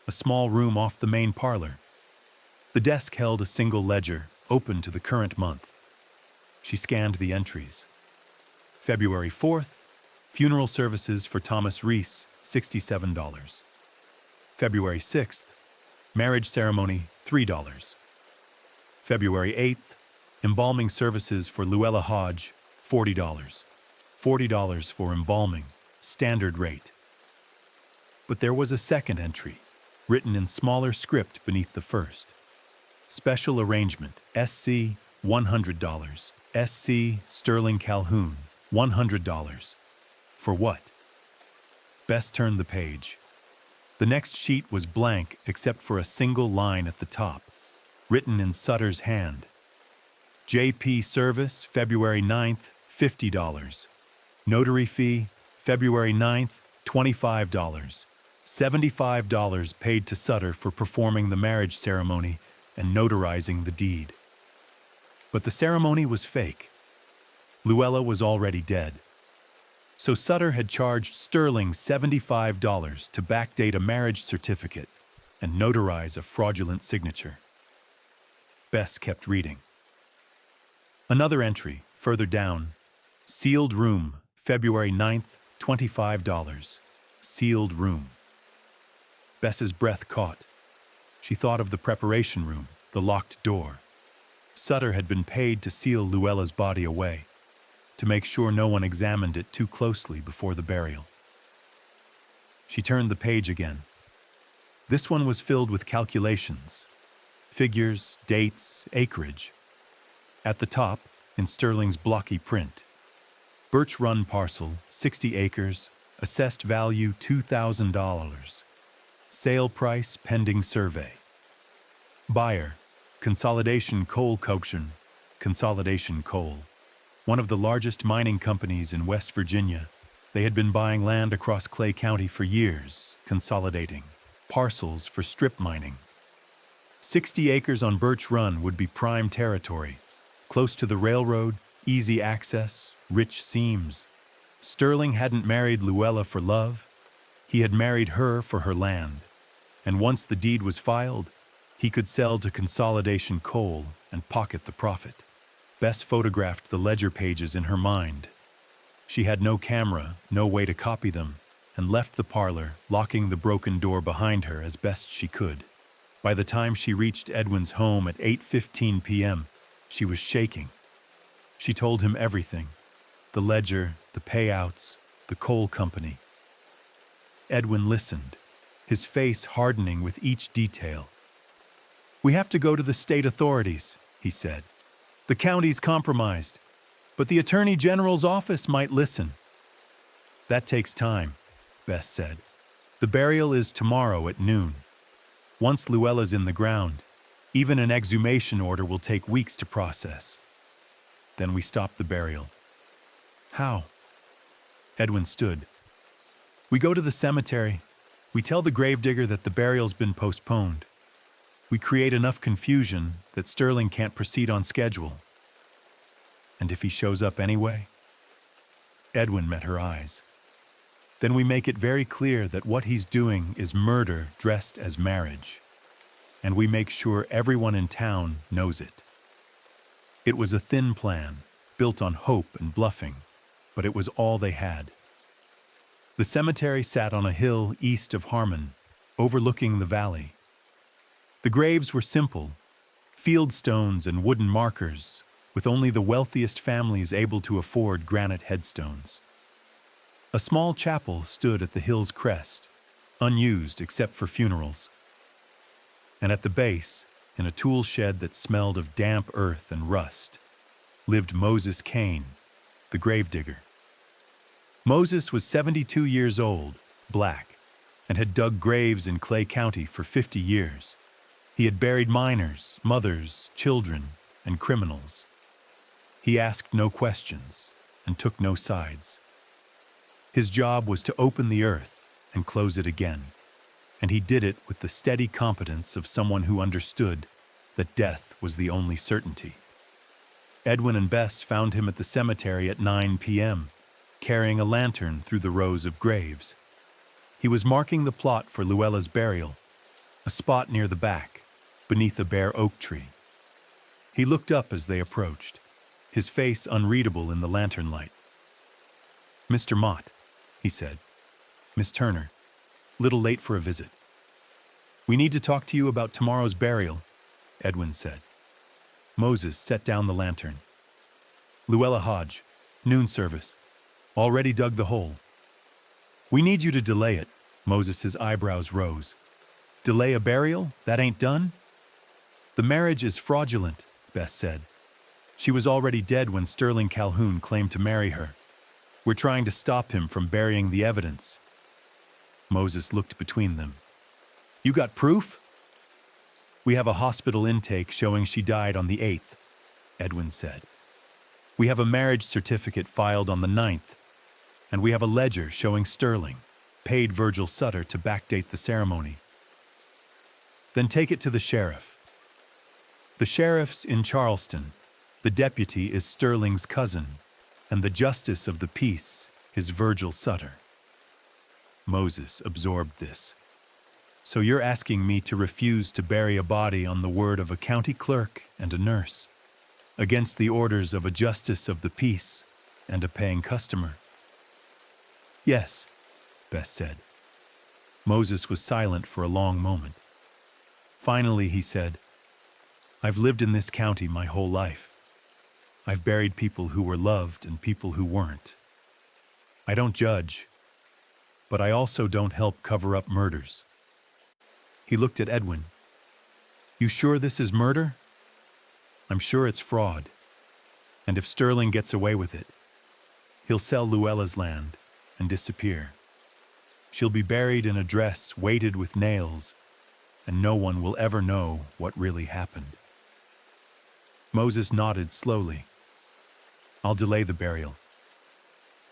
a small room off the main parlor. The desk held a single ledger, open to the current month. She scanned the entries. February 4th, funeral services for Thomas Reese, $67. February 6th, marriage ceremony, $3. February 8th, embalming services for Luella Hodge, $40. $40 for embalming, standard rate. But there was a second entry, written in smaller script beneath the first. Special arrangement, SC, $100. SC, Sterling Calhoun, $100. For what? Bess turned the page. The next sheet was blank except for a single line at the top, written in Sutter's hand. JP service, February 9th, $50. Notary fee, February 9th, $25. $75 paid to Sutter for performing the marriage ceremony and notarizing the deed. But the ceremony was fake. Luella was already dead. So Sutter had charged Sterling $75 to backdate a marriage certificate and notarize a fraudulent signature. Bess kept reading. Another entry, further down, sealed room, February 9th, $25. Sealed room. Bess's breath caught. She thought of the preparation room, the locked door. Sutter had been paid to seal Luella's body away, to make sure no one examined it too closely before the burial. She turned the page again. This one was filled with calculations, figures, dates, acreage. At the top, in Sterling's blocky print, Birch Run parcel, 60 acres, assessed value $2,000. Sale price pending survey. Buyer, Consolidation Coal Coction, Consolidation Coal. One of the largest mining companies in West Virginia. They had been buying land across Clay County for years, consolidating parcels for strip mining. 60 acres on Birch Run would be prime territory, close to the railroad, easy access, rich seams. Sterling hadn't married Luella for love. He had married her for her land. And once the deed was filed, he could sell to Consolidation Coal and pocket the profit. Bess photographed the ledger pages in her mind. She had no camera, no way to copy them, and left the parlor, locking the broken door behind her as best she could. By the time she reached Edwin's home at 8:15 p.m., she was shaking. She told him everything: the ledger, the payouts, the coal company. Edwin listened, his face hardening with each detail. "We have to go to the state authorities," he said. "The county's compromised, but the Attorney General's office might listen." "That takes time," Bess said. "The burial is tomorrow at noon. Once Luella's in the ground, even an exhumation order will take weeks to process. Then we stop the burial." "How?" Edwin stood. "We go to the cemetery. We tell the gravedigger that the burial's been postponed. We create enough confusion that Sterling can't proceed on schedule. And if he shows up anyway?" Edwin met her eyes. "Then we make it very clear that what he's doing is murder dressed as marriage. And we make sure everyone in town knows it." It was a thin plan, built on hope and bluffing, but it was all they had. The cemetery sat on a hill east of Harmon, overlooking the valley. The graves were simple, field stones and wooden markers, with only the wealthiest families able to afford granite headstones. A small chapel stood at the hill's crest, unused except for funerals. And at the base, in a tool shed that smelled of damp earth and rust, lived Moses Kane, the gravedigger. Moses was 72 years old, black, and had dug graves in Clay County for 50 years. He had buried miners, mothers, children, and criminals. He asked no questions and took no sides. His job was to open the earth and close it again, and he did it with the steady competence of someone who understood that death was the only certainty. Edwin and Bess found him at the cemetery at 9 p.m., carrying a lantern through the rows of graves. He was marking the plot for Luella's burial, a spot near the back, beneath a bare oak tree. He looked up as they approached, his face unreadable in the lantern light. "Mr. Mott," he said. "Miss Turner, little late for a visit." "We need to talk to you about tomorrow's burial," Edwin said. Moses set down the lantern. "Luella Hodge, noon service. Already dug the hole." "We need you to delay it." Moses's eyebrows rose. "Delay a burial? That ain't done?" "The marriage is fraudulent," Bess said. "She was already dead when Sterling Calhoun claimed to marry her. We're trying to stop him from burying the evidence." Moses looked between them. "You got proof?" "We have a hospital intake showing she died on the 8th, Edwin said. "We have a marriage certificate filed on the 9th, and we have a ledger showing Sterling paid Virgil Sutter to backdate the ceremony." "Then take it to the sheriff." "The sheriff's in Charleston. The deputy is Sterling's cousin, and the justice of the peace is Virgil Sutter." Moses absorbed this. "So you're asking me to refuse to bury a body on the word of a county clerk and a nurse, against the orders of a justice of the peace and a paying customer?" "Yes," Bess said. Moses was silent for a long moment. Finally, he said, "I've lived in this county my whole life. I've buried people who were loved and people who weren't. I don't judge, but I also don't help cover up murders." He looked at Edwin. "You sure this is murder?" "I'm sure it's fraud. And if Sterling gets away with it, he'll sell Luella's land and disappear. She'll be buried in a dress weighted with nails, and no one will ever know what really happened." Moses nodded slowly. "I'll delay the burial.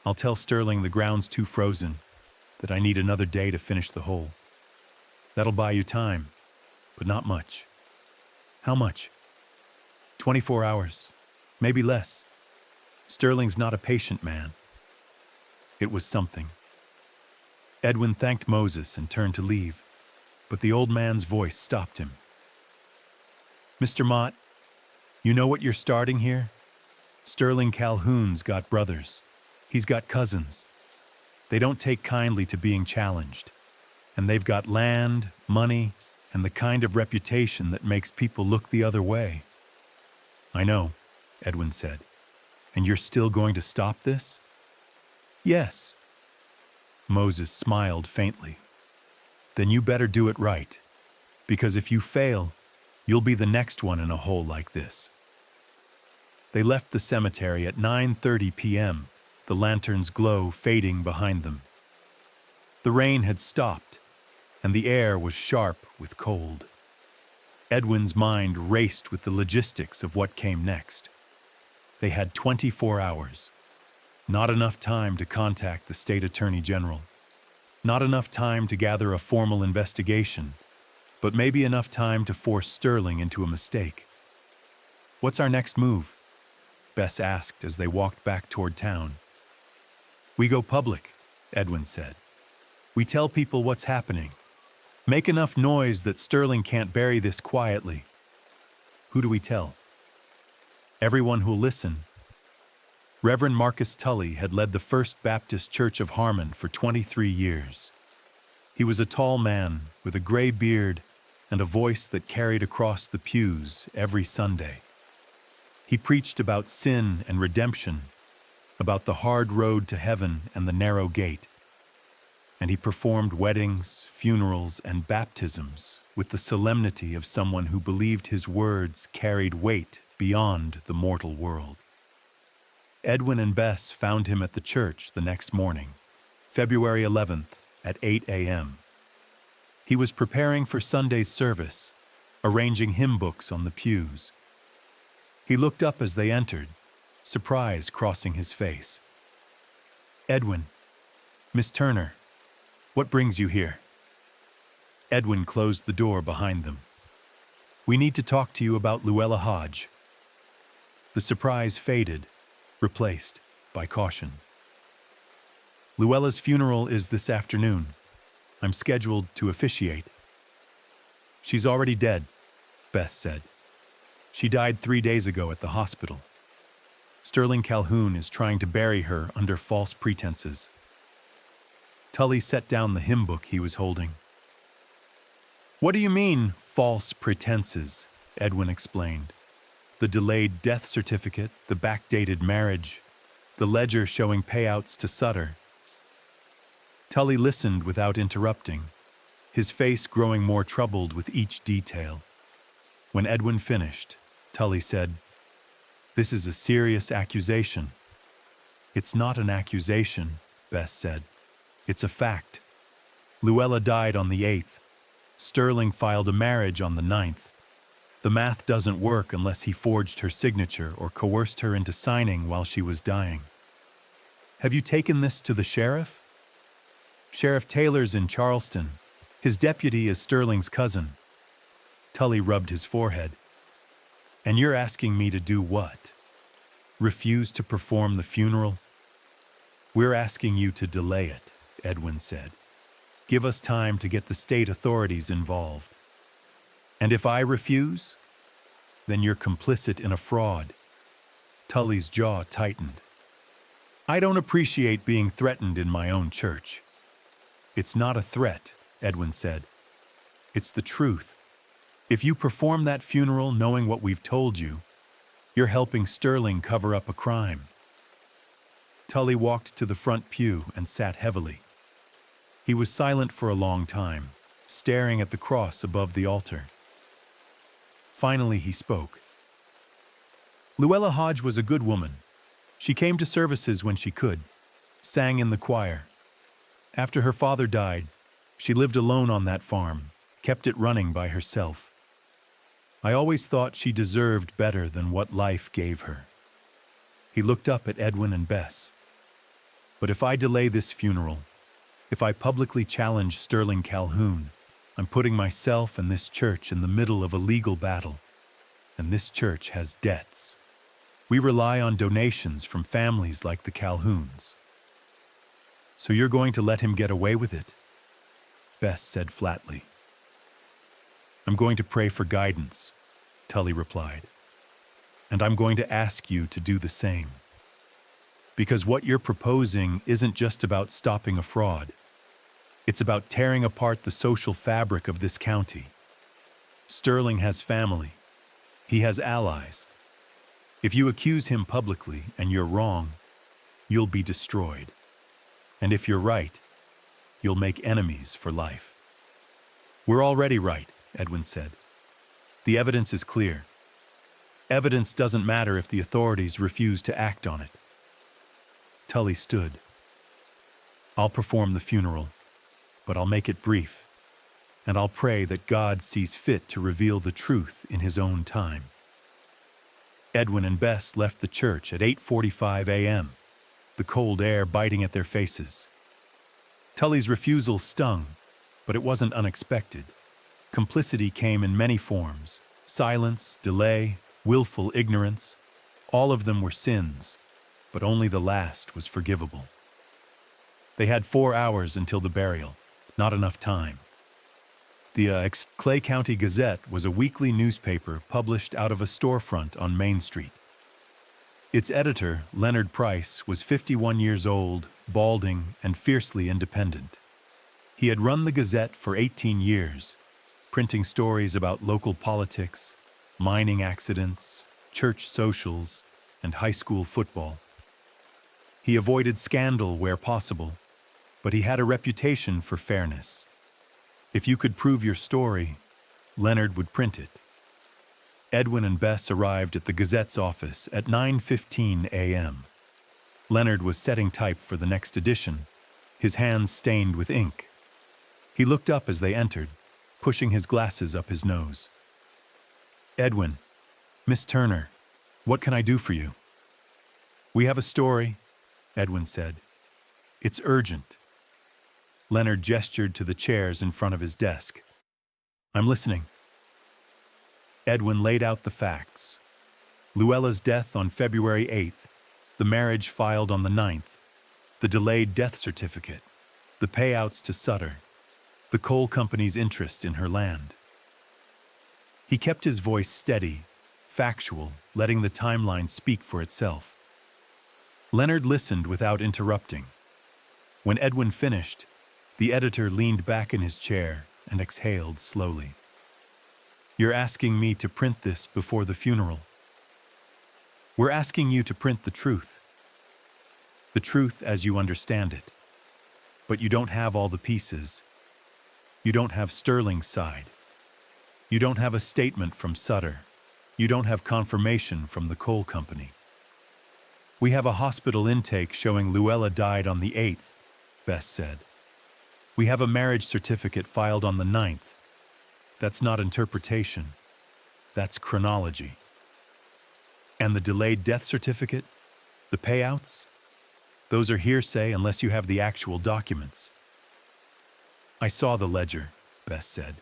I'll tell Sterling the ground's too frozen, that I need another day to finish the hole. That'll buy you time, but not much." "How much?" 24 hours, maybe less. Sterling's not a patient man." It was something. Edwin thanked Moses and turned to leave, but the old man's voice stopped him. "Mr. Mott, you know what you're starting here? Sterling Calhoun's got brothers. He's got cousins. They don't take kindly to being challenged, and they've got land, money, and the kind of reputation that makes people look the other way." "I know," Edwin said. "And you're still going to stop this?" "Yes." Moses smiled faintly. "Then you better do it right, because if you fail, you'll be the next one in a hole like this." They left the cemetery at 9:30 p.m., the lantern's glow fading behind them. The rain had stopped, and the air was sharp with cold. Edwin's mind raced with the logistics of what came next. They had 24 hours. Not enough time to contact the state attorney general. Not enough time to gather a formal investigation, but maybe enough time to force Sterling into a mistake. "What's our next move?" Bess asked as they walked back toward town. "We go public," Edwin said. "We tell people what's happening. Make enough noise that Sterling can't bury this quietly." "Who do we tell?" "Everyone who'll listen." Reverend Marcus Tully had led the First Baptist Church of Harmon for 23 years. He was a tall man with a gray beard and a voice that carried across the pews every Sunday. He preached about sin and redemption, about the hard road to heaven and the narrow gate. And he performed weddings, funerals, and baptisms with the solemnity of someone who believed his words carried weight beyond the mortal world. Edwin and Bess found him at the church the next morning, February 11th at 8 a.m. He was preparing for Sunday's service, arranging hymn books on the pews. He looked up as they entered, surprise crossing his face. "Edwin, Miss Turner, what brings you here?" Edwin closed the door behind them. "We need to talk to you about Luella Hodge." The surprise faded, replaced by caution. "Luella's funeral is this afternoon. I'm scheduled to officiate." "She's already dead," Bess said. "She died 3 days ago at the hospital. Sterling Calhoun is trying to bury her under false pretenses." Tully set down the hymn book he was holding. "What do you mean, false pretenses?" Edwin explained. "The delayed death certificate, the backdated marriage, the ledger showing payouts to Sutter." Tully listened without interrupting, his face growing more troubled with each detail. When Edwin finished, Tully said, "This is a serious accusation." "It's not an accusation," Bess said. "It's a fact. Luella died on the 8th. Sterling filed a marriage on the 9th. The math doesn't work unless he forged her signature or coerced her into signing while she was dying." "Have you taken this to the sheriff?" "Sheriff Taylor's in Charleston. His deputy is Sterling's cousin." Tully rubbed his forehead. "And you're asking me to do what? Refuse to perform the funeral?" "We're asking you to delay it," Edwin said. "Give us time to get the state authorities involved. And if I refuse, then you're complicit in a fraud." Tully's jaw tightened. "I don't appreciate being threatened in my own church." "It's not a threat," Edwin said. "It's the truth. If you perform that funeral knowing what we've told you, you're helping Sterling cover up a crime." Tully walked to the front pew and sat heavily. He was silent for a long time, staring at the cross above the altar. Finally, he spoke. "Luella Hodge was a good woman. She came to services when she could, sang in the choir. After her father died, she lived alone on that farm, kept it running by herself. I always thought she deserved better than what life gave her." He looked up at Edwin and Bess. "But if I delay this funeral, if I publicly challenge Sterling Calhoun, I'm putting myself and this church in the middle of a legal battle. And this church has debts. We rely on donations from families like the Calhouns." "So you're going to let him get away with it?" Bess said flatly. "I'm going to pray for guidance," Tully replied. "And I'm going to ask you to do the same. Because what you're proposing isn't just about stopping a fraud. It's about tearing apart the social fabric of this county. Sterling has family. He has allies. If you accuse him publicly and you're wrong, you'll be destroyed. And if you're right, you'll make enemies for life." "We're already right," Edwin said. "The evidence is clear. Evidence doesn't matter if the authorities refuse to act on it." Tully stood. "I'll perform the funeral, but I'll make it brief, and I'll pray that God sees fit to reveal the truth in his own time." Edwin and Bess left the church at 8:45 a.m., the cold air biting at their faces. Tully's refusal stung, but it wasn't unexpected. Complicity came in many forms: silence, delay, willful ignorance. All of them were sins, but only the last was forgivable. They had 4 hours until the burial, not enough time. The Clay County Gazette was a weekly newspaper published out of a storefront on Main Street. Its editor, Leonard Price, was 51 years old, balding, and fiercely independent. He had run the Gazette for 18 years, printing stories about local politics, mining accidents, church socials, and high school football. He avoided scandal where possible, but he had a reputation for fairness. If you could prove your story, Leonard would print it. Edwin and Bess arrived at the Gazette's office at 9:15 a.m. Leonard was setting type for the next edition, his hands stained with ink. He looked up as they entered, pushing his glasses up his nose. "Edwin, Miss Turner, what can I do for you?" "We have a story," Edwin said. "It's urgent." Leonard gestured to the chairs in front of his desk. "I'm listening." Edwin laid out the facts. Luella's death on February 8th, the marriage filed on the 9th, the delayed death certificate, the payouts to Sutter, the coal company's interest in her land. He kept his voice steady, factual, letting the timeline speak for itself. Leonard listened without interrupting. When Edwin finished, the editor leaned back in his chair and exhaled slowly. "You're asking me to print this before the funeral?" "We're asking you to print the truth. The truth as you understand it. But you don't have all the pieces. You don't have Sterling's side. You don't have a statement from Sutter. You don't have confirmation from the coal company. We have a hospital intake showing Luella died on the 8th, Bess said. We have a marriage certificate filed on the 9th. That's not interpretation. That's chronology. And the delayed death certificate? The payouts? Those are hearsay unless you have the actual documents." "I saw the ledger," Bess said.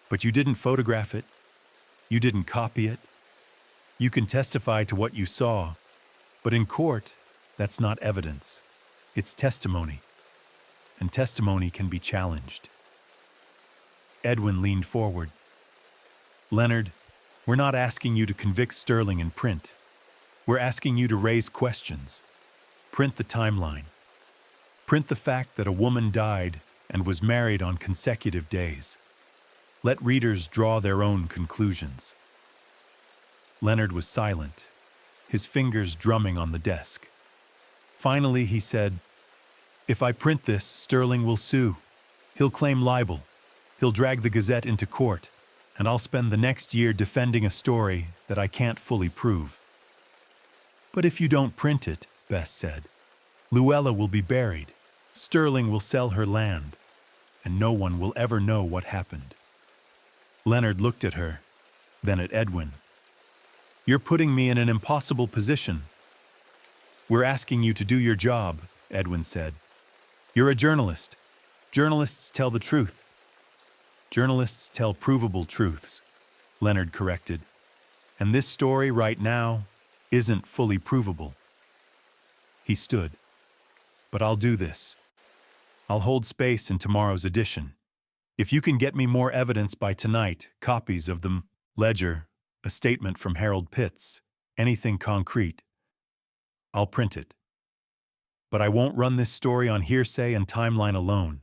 "But you didn't photograph it. You didn't copy it. You can testify to what you saw, but in court, that's not evidence. It's testimony. And testimony can be challenged." Edwin leaned forward. "Leonard, we're not asking you to convict Sterling in print. We're asking you to raise questions. Print the timeline. Print the fact that a woman died and was married on consecutive days. Let readers draw their own conclusions." Leonard was silent, his fingers drumming on the desk. Finally, he said, "If I print this, Sterling will sue. He'll claim libel. He'll drag the Gazette into court, and I'll spend the next year defending a story that I can't fully prove." "But if you don't print it," Bess said, "Luella will be buried. Sterling will sell her land, and no one will ever know what happened." Leonard looked at her, then at Edwin. "You're putting me in an impossible position." "We're asking you to do your job," Edwin said. "You're a journalist. Journalists tell the truth." "Journalists tell provable truths," Leonard corrected. "And this story right now isn't fully provable." He stood. "But I'll do this. I'll hold space in tomorrow's edition. If you can get me more evidence by tonight, copies of the ledger, a statement from Harold Pitts, anything concrete, I'll print it. But I won't run this story on hearsay and timeline alone."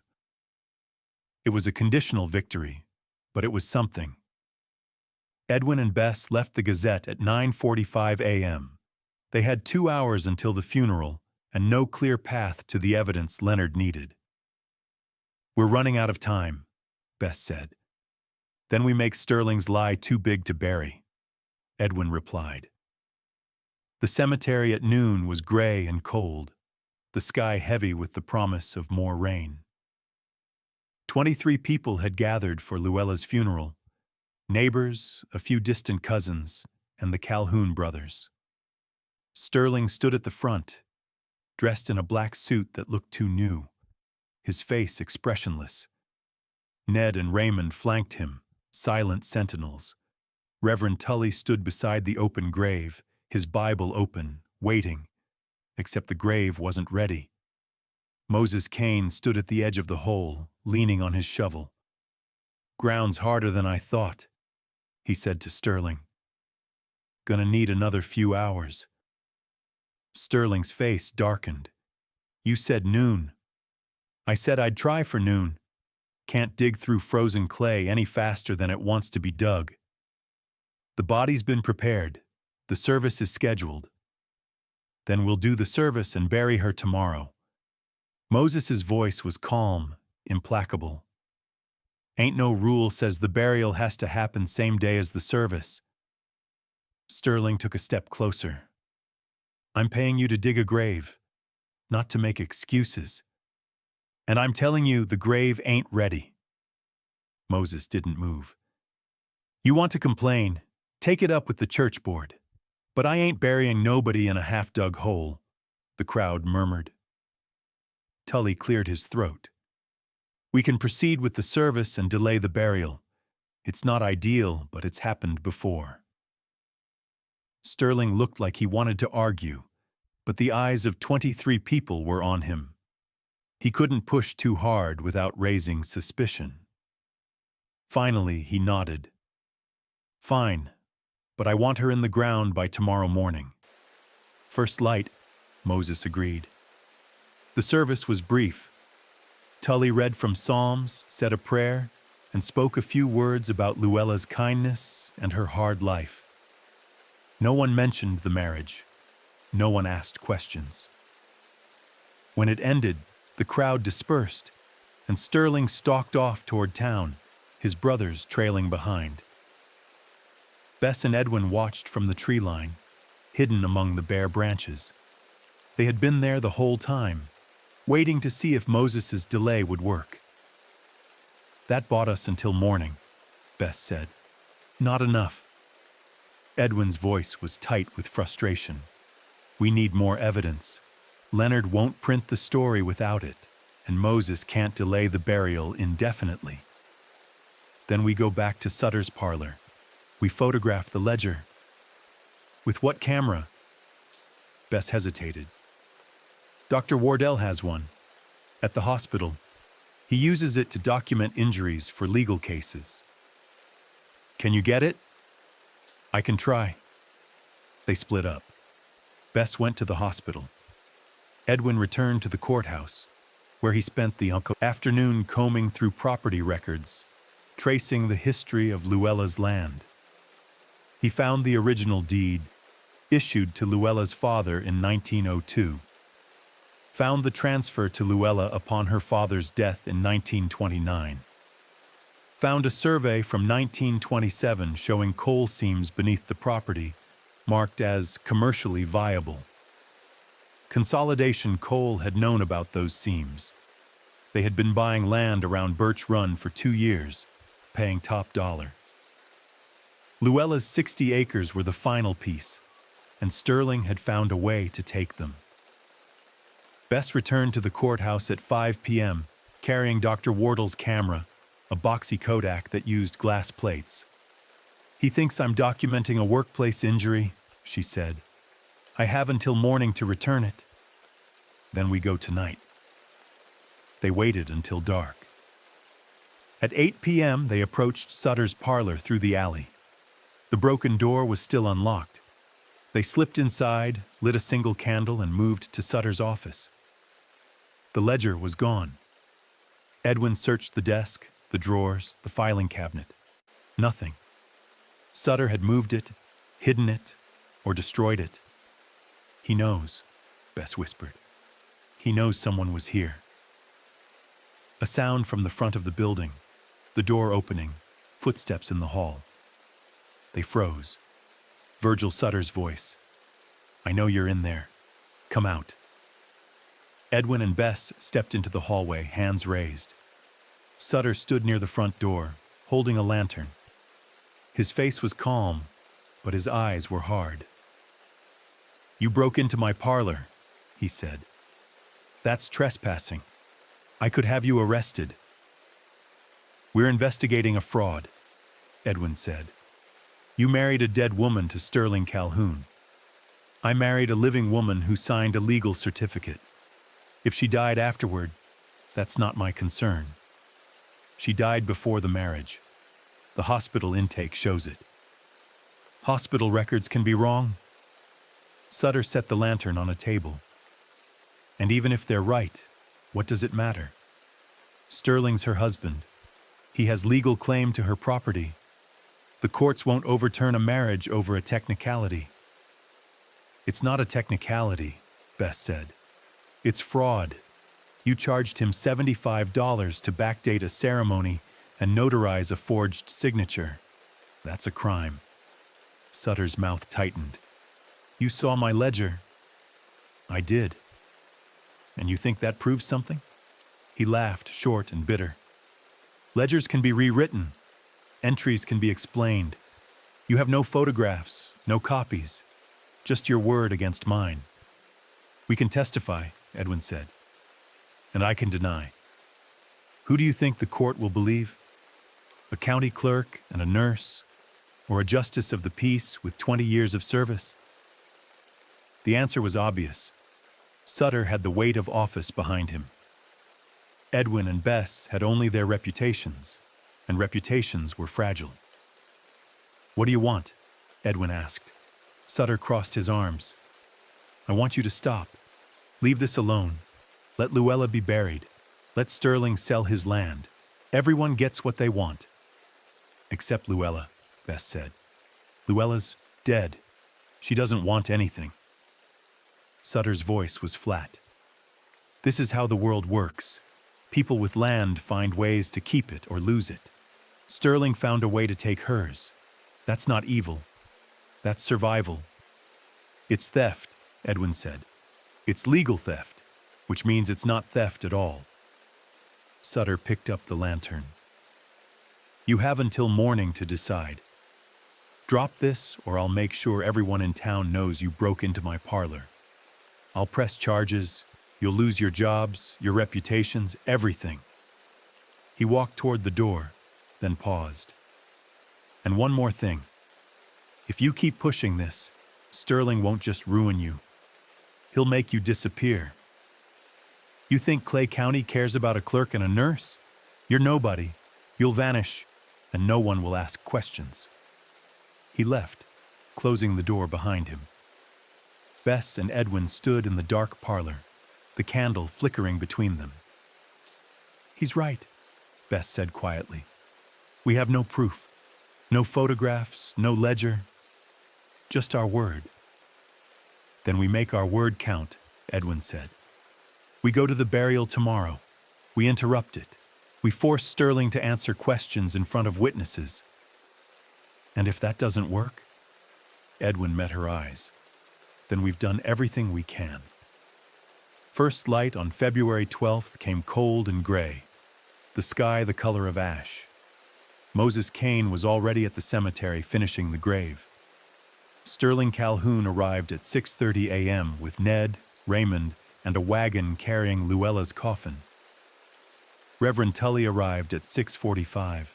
It was a conditional victory, but it was something. Edwin and Bess left the Gazette at 9:45 a.m. They had 2 hours until the funeral and no clear path to the evidence Leonard needed. "We're running out of time," Bess said. "Then we make Sterling's lie too big to bury," Edwin replied. The cemetery at noon was gray and cold, the sky heavy with the promise of more rain. 23 people had gathered for Luella's funeral, neighbors, a few distant cousins, and the Calhoun brothers. Sterling stood at the front, dressed in a black suit that looked too new, his face expressionless. Ned and Raymond flanked him, silent sentinels. Reverend Tully stood beside the open grave, his Bible open, waiting, except the grave wasn't ready. Moses Kane stood at the edge of the hole, leaning on his shovel. "Ground's harder than I thought," he said to Sterling. "Gonna need another few hours." Sterling's face darkened. "You said noon." "I said I'd try for noon." can't dig through frozen clay any faster than it wants to be dug. The body's been prepared. The service is scheduled. Then we'll do the service and bury her tomorrow. Moses's voice was calm, implacable. Ain't no rule says the burial has to happen same day as the service. Sterling took a step closer. I'm paying you to dig a grave, not to make excuses. And I'm telling you, the grave ain't ready. Moses didn't move. You want to complain? Take it up with the church board. But I ain't burying nobody in a half-dug hole, the crowd murmured. Tully cleared his throat. We can proceed with the service and delay the burial. It's not ideal, but it's happened before. Sterling looked like he wanted to argue, but the eyes of 23 people were on him. He couldn't push too hard without raising suspicion. Finally, he nodded. Fine, but I want her in the ground by tomorrow morning. First light, Moses agreed. The service was brief. Tully read from Psalms, said a prayer, and spoke a few words about Luella's kindness and her hard life. No one mentioned the marriage. No one asked questions. When it ended, the crowd dispersed, and Sterling stalked off toward town, his brothers trailing behind. Bess and Edwin watched from the tree line, hidden among the bare branches. They had been there the whole time, waiting to see if Moses's delay would work. That bought us until morning, Bess said. Not enough. Edwin's voice was tight with frustration. We need more evidence. Leonard won't print the story without it, and Moses can't delay the burial indefinitely. Then we go back to Sutter's parlor. We photograph the ledger. With what camera? Bess hesitated. Dr. Wardell has one. At the hospital. He uses it to document injuries for legal cases. Can you get it? I can try. They split up. Bess went to the hospital. Edwin returned to the courthouse, where he spent the afternoon combing through property records, tracing the history of Luella's land. He found the original deed, issued to Luella's father in 1902. Found the transfer to Luella upon her father's death in 1929. Found a survey from 1927 showing coal seams beneath the property, marked as commercially viable. Consolidation Coal had known about those seams. They had been buying land around Birch Run for 2 years, paying top dollar. Luella's 60 acres were the final piece, and Sterling had found a way to take them. Bess returned to the courthouse at 5 p.m., carrying Dr. Wardell's camera, a boxy Kodak that used glass plates. He thinks I'm documenting a workplace injury, she said. I have until morning to return it. Then we go tonight. They waited until dark. At 8 p.m., they approached Sutter's parlor through the alley. The broken door was still unlocked. They slipped inside, lit a single candle, and moved to Sutter's office. The ledger was gone. Edwin searched the desk, the drawers, the filing cabinet. Nothing. Sutter had moved it, hidden it, or destroyed it. He knows, Bess whispered. He knows someone was here. A sound from the front of the building, the door opening, footsteps in the hall. They froze. Virgil Sutter's voice. I know you're in there. Come out. Edwin and Bess stepped into the hallway, hands raised. Sutter stood near the front door, holding a lantern. His face was calm, but his eyes were hard. You broke into my parlor, he said. That's trespassing. I could have you arrested. We're investigating a fraud, Edwin said. You married a dead woman to Sterling Calhoun. I married a living woman who signed a legal certificate. If she died afterward, that's not my concern. She died before the marriage. The hospital intake shows it. Hospital records can be wrong. Sutter set the lantern on a table. And even if they're right, what does it matter? Sterling's her husband. He has legal claim to her property. The courts won't overturn a marriage over a technicality. It's not a technicality, Bess said. It's fraud. You charged him $75 to backdate a ceremony and notarize a forged signature. That's a crime. Sutter's mouth tightened. You saw my ledger. I did. And you think that proves something? He laughed, short and bitter. Ledgers can be rewritten. Entries can be explained. You have no photographs, no copies. Just your word against mine. We can testify, Edwin said. And I can deny. Who do you think the court will believe? A county clerk and a nurse? Or a justice of the peace with 20 years of service? The answer was obvious. Sutter had the weight of office behind him. Edwin and Bess had only their reputations, and reputations were fragile. What do you want? Edwin asked. Sutter crossed his arms. I want you to stop. Leave this alone. Let Luella be buried. Let Sterling sell his land. Everyone gets what they want. Except Luella, Bess said. Luella's dead. She doesn't want anything. Sutter's voice was flat. This is how the world works. People with land find ways to keep it or lose it. Sterling found a way to take hers. That's not evil. That's survival. It's theft, Edwin said. It's legal theft, which means it's not theft at all. Sutter picked up the lantern. You have until morning to decide. Drop this, or I'll make sure everyone in town knows you broke into my parlor. I'll press charges. You'll lose your jobs, your reputations, everything. He walked toward the door, then paused. And one more thing. If you keep pushing this, Sterling won't just ruin you. He'll make you disappear. You think Clay County cares about a clerk and a nurse? You're nobody. You'll vanish, and no one will ask questions. He left, closing the door behind him. Bess and Edwin stood in the dark parlor, the candle flickering between them. He's right, Bess said quietly. We have no proof, no photographs, no ledger, just our word. Then we make our word count, Edwin said. We go to the burial tomorrow. We interrupt it. We force Sterling to answer questions in front of witnesses. And if that doesn't work? Edwin met her eyes. Then we've done everything we can. First light on February 12th came cold and gray, the sky the color of ash. Moses Kane was already at the cemetery finishing the grave. Sterling Calhoun arrived at 6:30 a.m. with Ned, Raymond, and a wagon carrying Luella's coffin. Reverend Tully arrived at 6:45,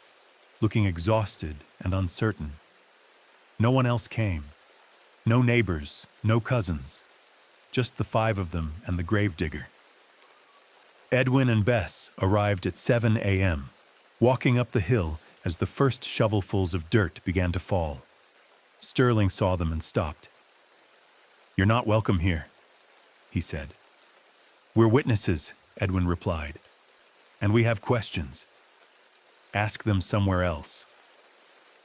looking exhausted and uncertain. No one else came. No neighbors, no cousins. Just the five of them and the gravedigger. Edwin and Bess arrived at 7 a.m., walking up the hill as the first shovelfuls of dirt began to fall. Sterling saw them and stopped. You're not welcome here, he said. We're witnesses, Edwin replied. And we have questions. Ask them somewhere else.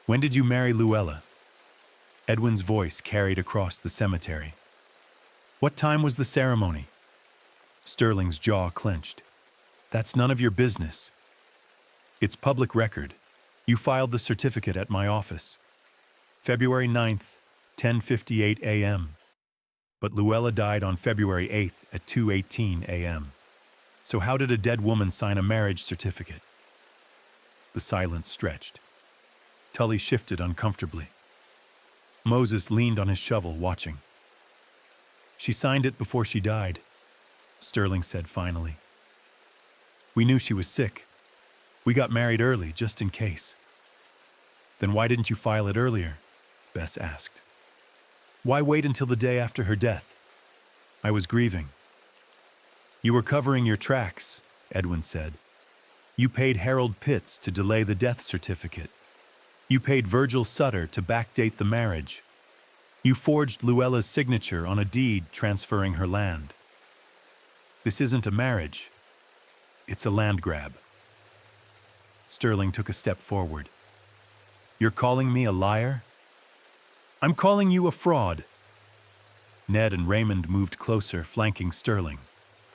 When did you marry Luella? Edwin's voice carried across the cemetery. What time was the ceremony? Sterling's jaw clenched. That's none of your business. It's public record. You filed the certificate at my office. February 9th, 10:58 a.m. But Luella died on February 8th at 2:18 a.m. So how did a dead woman sign a marriage certificate? The silence stretched. Tully shifted uncomfortably. Moses leaned on his shovel, watching. She signed it before she died, Sterling said finally. We knew she was sick. We got married early, just in case. Then why didn't you file it earlier? Bess asked. Why wait until the day after her death? I was grieving. You were covering your tracks, Edwin said. You paid Harold Pitts to delay the death certificate. You paid Virgil Sutter to backdate the marriage. You forged Luella's signature on a deed transferring her land. This isn't a marriage. It's a land grab. Sterling took a step forward. You're calling me a liar? I'm calling you a fraud. Ned and Raymond moved closer, flanking Sterling.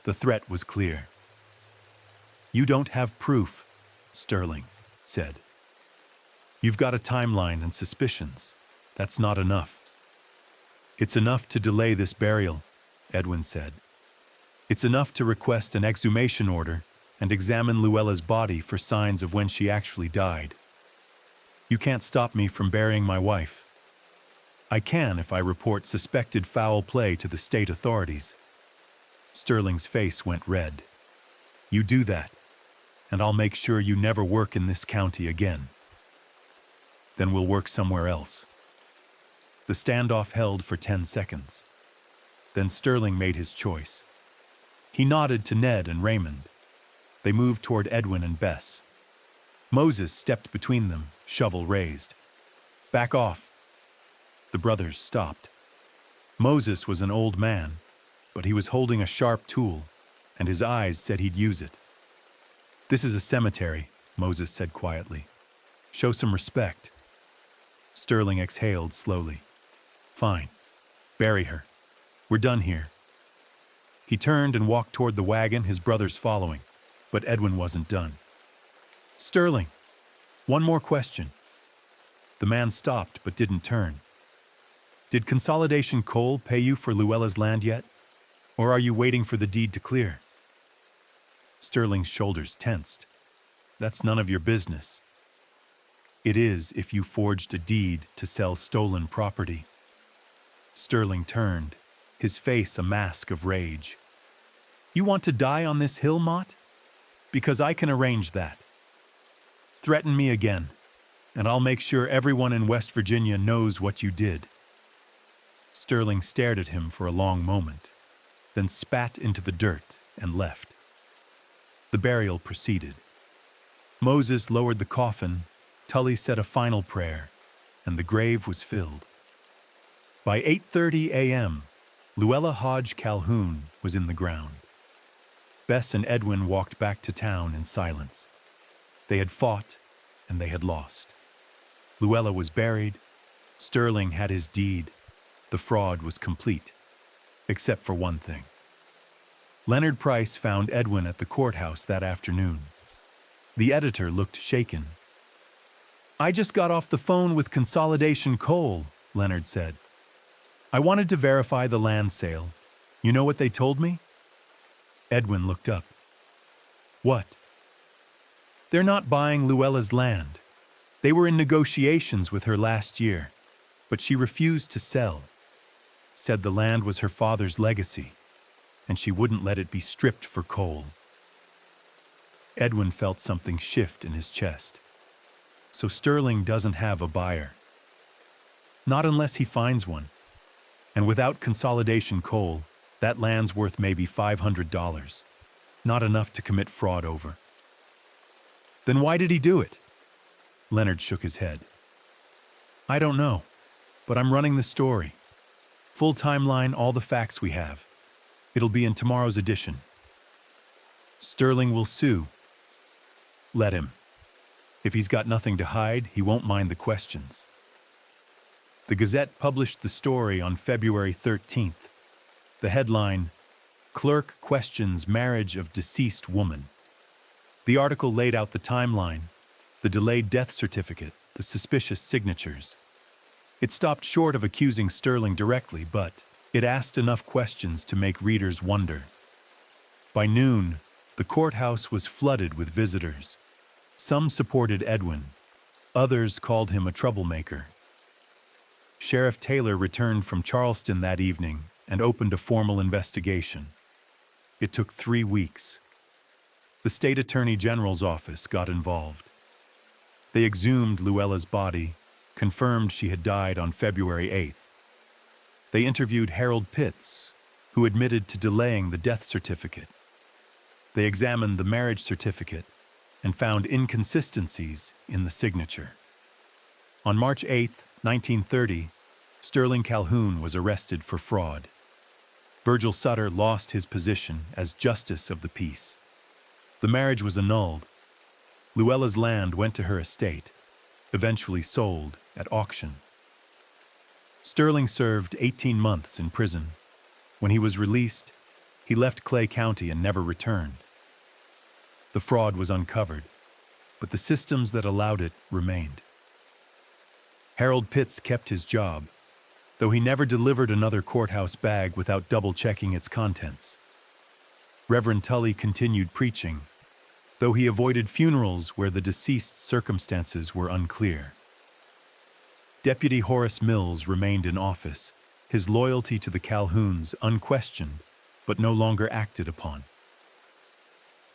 The threat was clear. You don't have proof, Sterling said. You've got a timeline and suspicions. That's not enough. It's enough to delay this burial, Edwin said. It's enough to request an exhumation order and examine Luella's body for signs of when she actually died. You can't stop me from burying my wife. I can if I report suspected foul play to the state authorities. Sterling's face went red. You do that, and I'll make sure you never work in this county again. Then we'll work somewhere else. The standoff held for 10 seconds. Then Sterling made his choice. He nodded to Ned and Raymond. They moved toward Edwin and Bess. Moses stepped between them, shovel raised. Back off. The brothers stopped. Moses was an old man, but he was holding a sharp tool, and his eyes said he'd use it. This is a cemetery, Moses said quietly. Show some respect. Sterling exhaled slowly. Fine. Bury her. We're done here. He turned and walked toward the wagon, his brothers following, but Edwin wasn't done. Sterling, one more question. The man stopped but didn't turn. Did Consolidation Coal pay you for Luella's land yet? Or are you waiting for the deed to clear? Sterling's shoulders tensed. That's none of your business. It is if you forged a deed to sell stolen property. Sterling turned, his face a mask of rage. You want to die on this hill, Mott? Because I can arrange that. Threaten me again, and I'll make sure everyone in West Virginia knows what you did. Sterling stared at him for a long moment, then spat into the dirt and left. The burial proceeded. Moses lowered the coffin, Tully said a final prayer, and the grave was filled. By 8:30 a.m., Luella Hodge Calhoun was in the ground. Bess and Edwin walked back to town in silence. They had fought, and they had lost. Luella was buried. Sterling had his deed. The fraud was complete, except for one thing. Leonard Price found Edwin at the courthouse that afternoon. The editor looked shaken. I just got off the phone with Consolidation Coal, Leonard said. I wanted to verify the land sale. You know what they told me? Edwin looked up. What? They're not buying Luella's land. They were in negotiations with her last year, but she refused to sell. Said the land was her father's legacy, and she wouldn't let it be stripped for coal. Edwin felt something shift in his chest. So Sterling doesn't have a buyer. Not unless he finds one. And without Consolidation Coal, that land's worth maybe $500. Not enough to commit fraud over. Then why did he do it? Leonard shook his head. I don't know, but I'm running the story. Full timeline, all the facts we have. It'll be in tomorrow's edition. Sterling will sue. Let him. If he's got nothing to hide, he won't mind the questions. The Gazette published the story on February 13th. The headline, Clerk Questions Marriage of Deceased Woman. The article laid out the timeline, the delayed death certificate, the suspicious signatures. It stopped short of accusing Sterling directly, but it asked enough questions to make readers wonder. By noon, the courthouse was flooded with visitors. Some supported Edwin. Others called him a troublemaker. Sheriff Taylor returned from Charleston that evening and opened a formal investigation. It took 3 weeks. The state attorney general's office got involved. They exhumed Luella's body, confirmed she had died on February 8th. They interviewed Harold Pitts, who admitted to delaying the death certificate. They examined the marriage certificate and found inconsistencies in the signature. On March 8, 1930, Sterling Calhoun was arrested for fraud. Virgil Sutter lost his position as Justice of the Peace. The marriage was annulled. Luella's land went to her estate, eventually sold at auction. Sterling served 18 months in prison. When he was released, he left Clay County and never returned. The fraud was uncovered, but the systems that allowed it remained. Harold Pitts kept his job, though he never delivered another courthouse bag without double-checking its contents. Reverend Tully continued preaching, though he avoided funerals where the deceased's circumstances were unclear. Deputy Horace Mills remained in office, his loyalty to the Calhouns unquestioned, but no longer acted upon.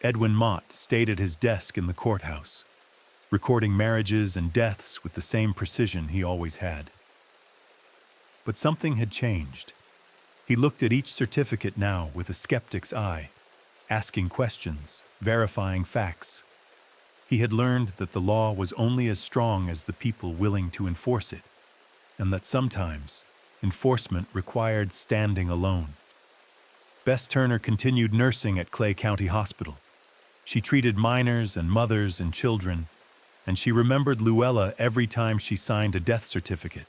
Edwin Mott stayed at his desk in the courthouse, recording marriages and deaths with the same precision he always had. But something had changed. He looked at each certificate now with a skeptic's eye, asking questions, verifying facts. He had learned that the law was only as strong as the people willing to enforce it, and that sometimes enforcement required standing alone. Bess Turner continued nursing at Clay County Hospital. She treated minors and mothers and children, and she remembered Luella every time she signed a death certificate.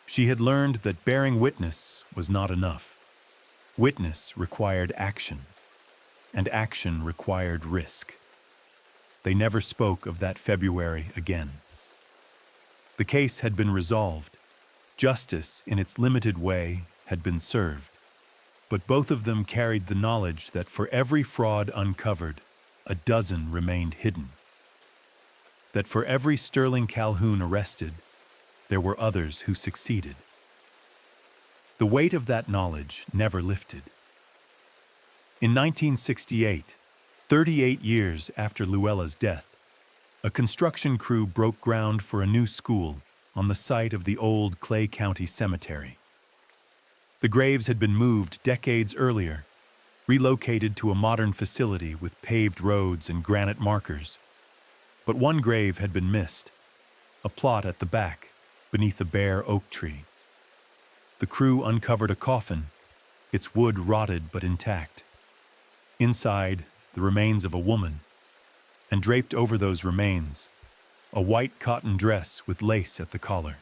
She had learned that bearing witness was not enough. Witness required action, and action required risk. They never spoke of that February again. The case had been resolved. Justice, in its limited way, had been served. But both of them carried the knowledge that for every fraud uncovered, a dozen remained hidden. That for every Sterling Calhoun arrested, there were others who succeeded. The weight of that knowledge never lifted. In 1968, 38 years after Luella's death, a construction crew broke ground for a new school on the site of the old Clay County Cemetery. The graves had been moved decades earlier, relocated to a modern facility with paved roads and granite markers. But one grave had been missed, a plot at the back, beneath a bare oak tree. The crew uncovered a coffin, its wood rotted but intact. Inside, the remains of a woman, and draped over those remains, a white cotton dress with lace at the collar.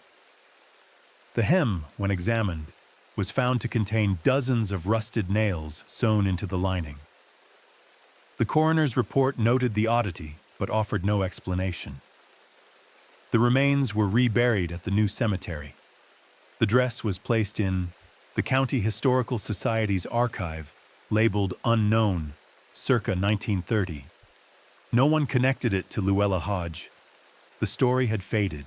The hem, when examined, was found to contain dozens of rusted nails sewn into the lining. The coroner's report noted the oddity, but offered no explanation. The remains were reburied at the new cemetery. The dress was placed in the County Historical Society's archive, labeled Unknown, circa 1930. No one connected it to Luella Hodge. The story had faded.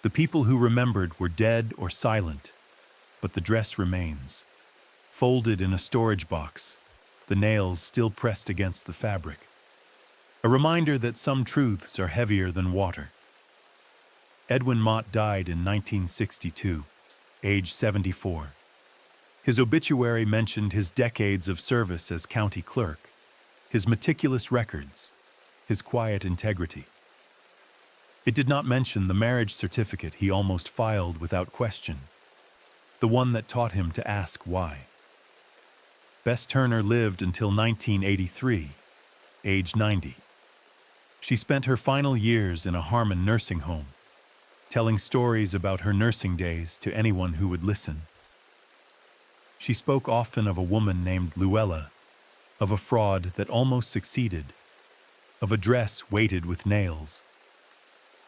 The people who remembered were dead or silent, but the dress remains, folded in a storage box, the nails still pressed against the fabric. A reminder that some truths are heavier than water. Edwin Mott died in 1962, age 74. His obituary mentioned his decades of service as county clerk, his meticulous records, his quiet integrity. It did not mention the marriage certificate he almost filed without question, the one that taught him to ask why. Bess Turner lived until 1983, age 90. She spent her final years in a Harmon nursing home, telling stories about her nursing days to anyone who would listen. She spoke often of a woman named Luella, of a fraud that almost succeeded, of a dress weighted with nails.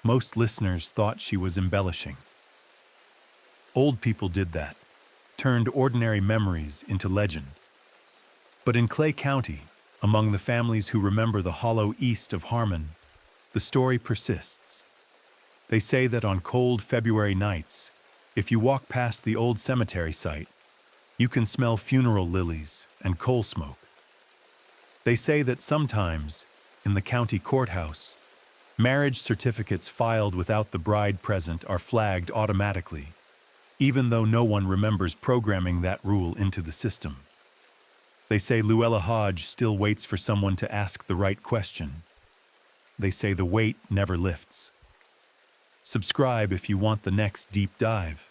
Most listeners thought she was embellishing. Old people did that, turned ordinary memories into legend. But in Clay County, among the families who remember the hollow east of Harmon, the story persists. They say that on cold February nights, if you walk past the old cemetery site, you can smell funeral lilies and coal smoke. They say that sometimes, in the county courthouse, marriage certificates filed without the bride present are flagged automatically, even though no one remembers programming that rule into the system. They say Luella Hodge still waits for someone to ask the right question. They say the weight never lifts. Subscribe if you want the next deep dive.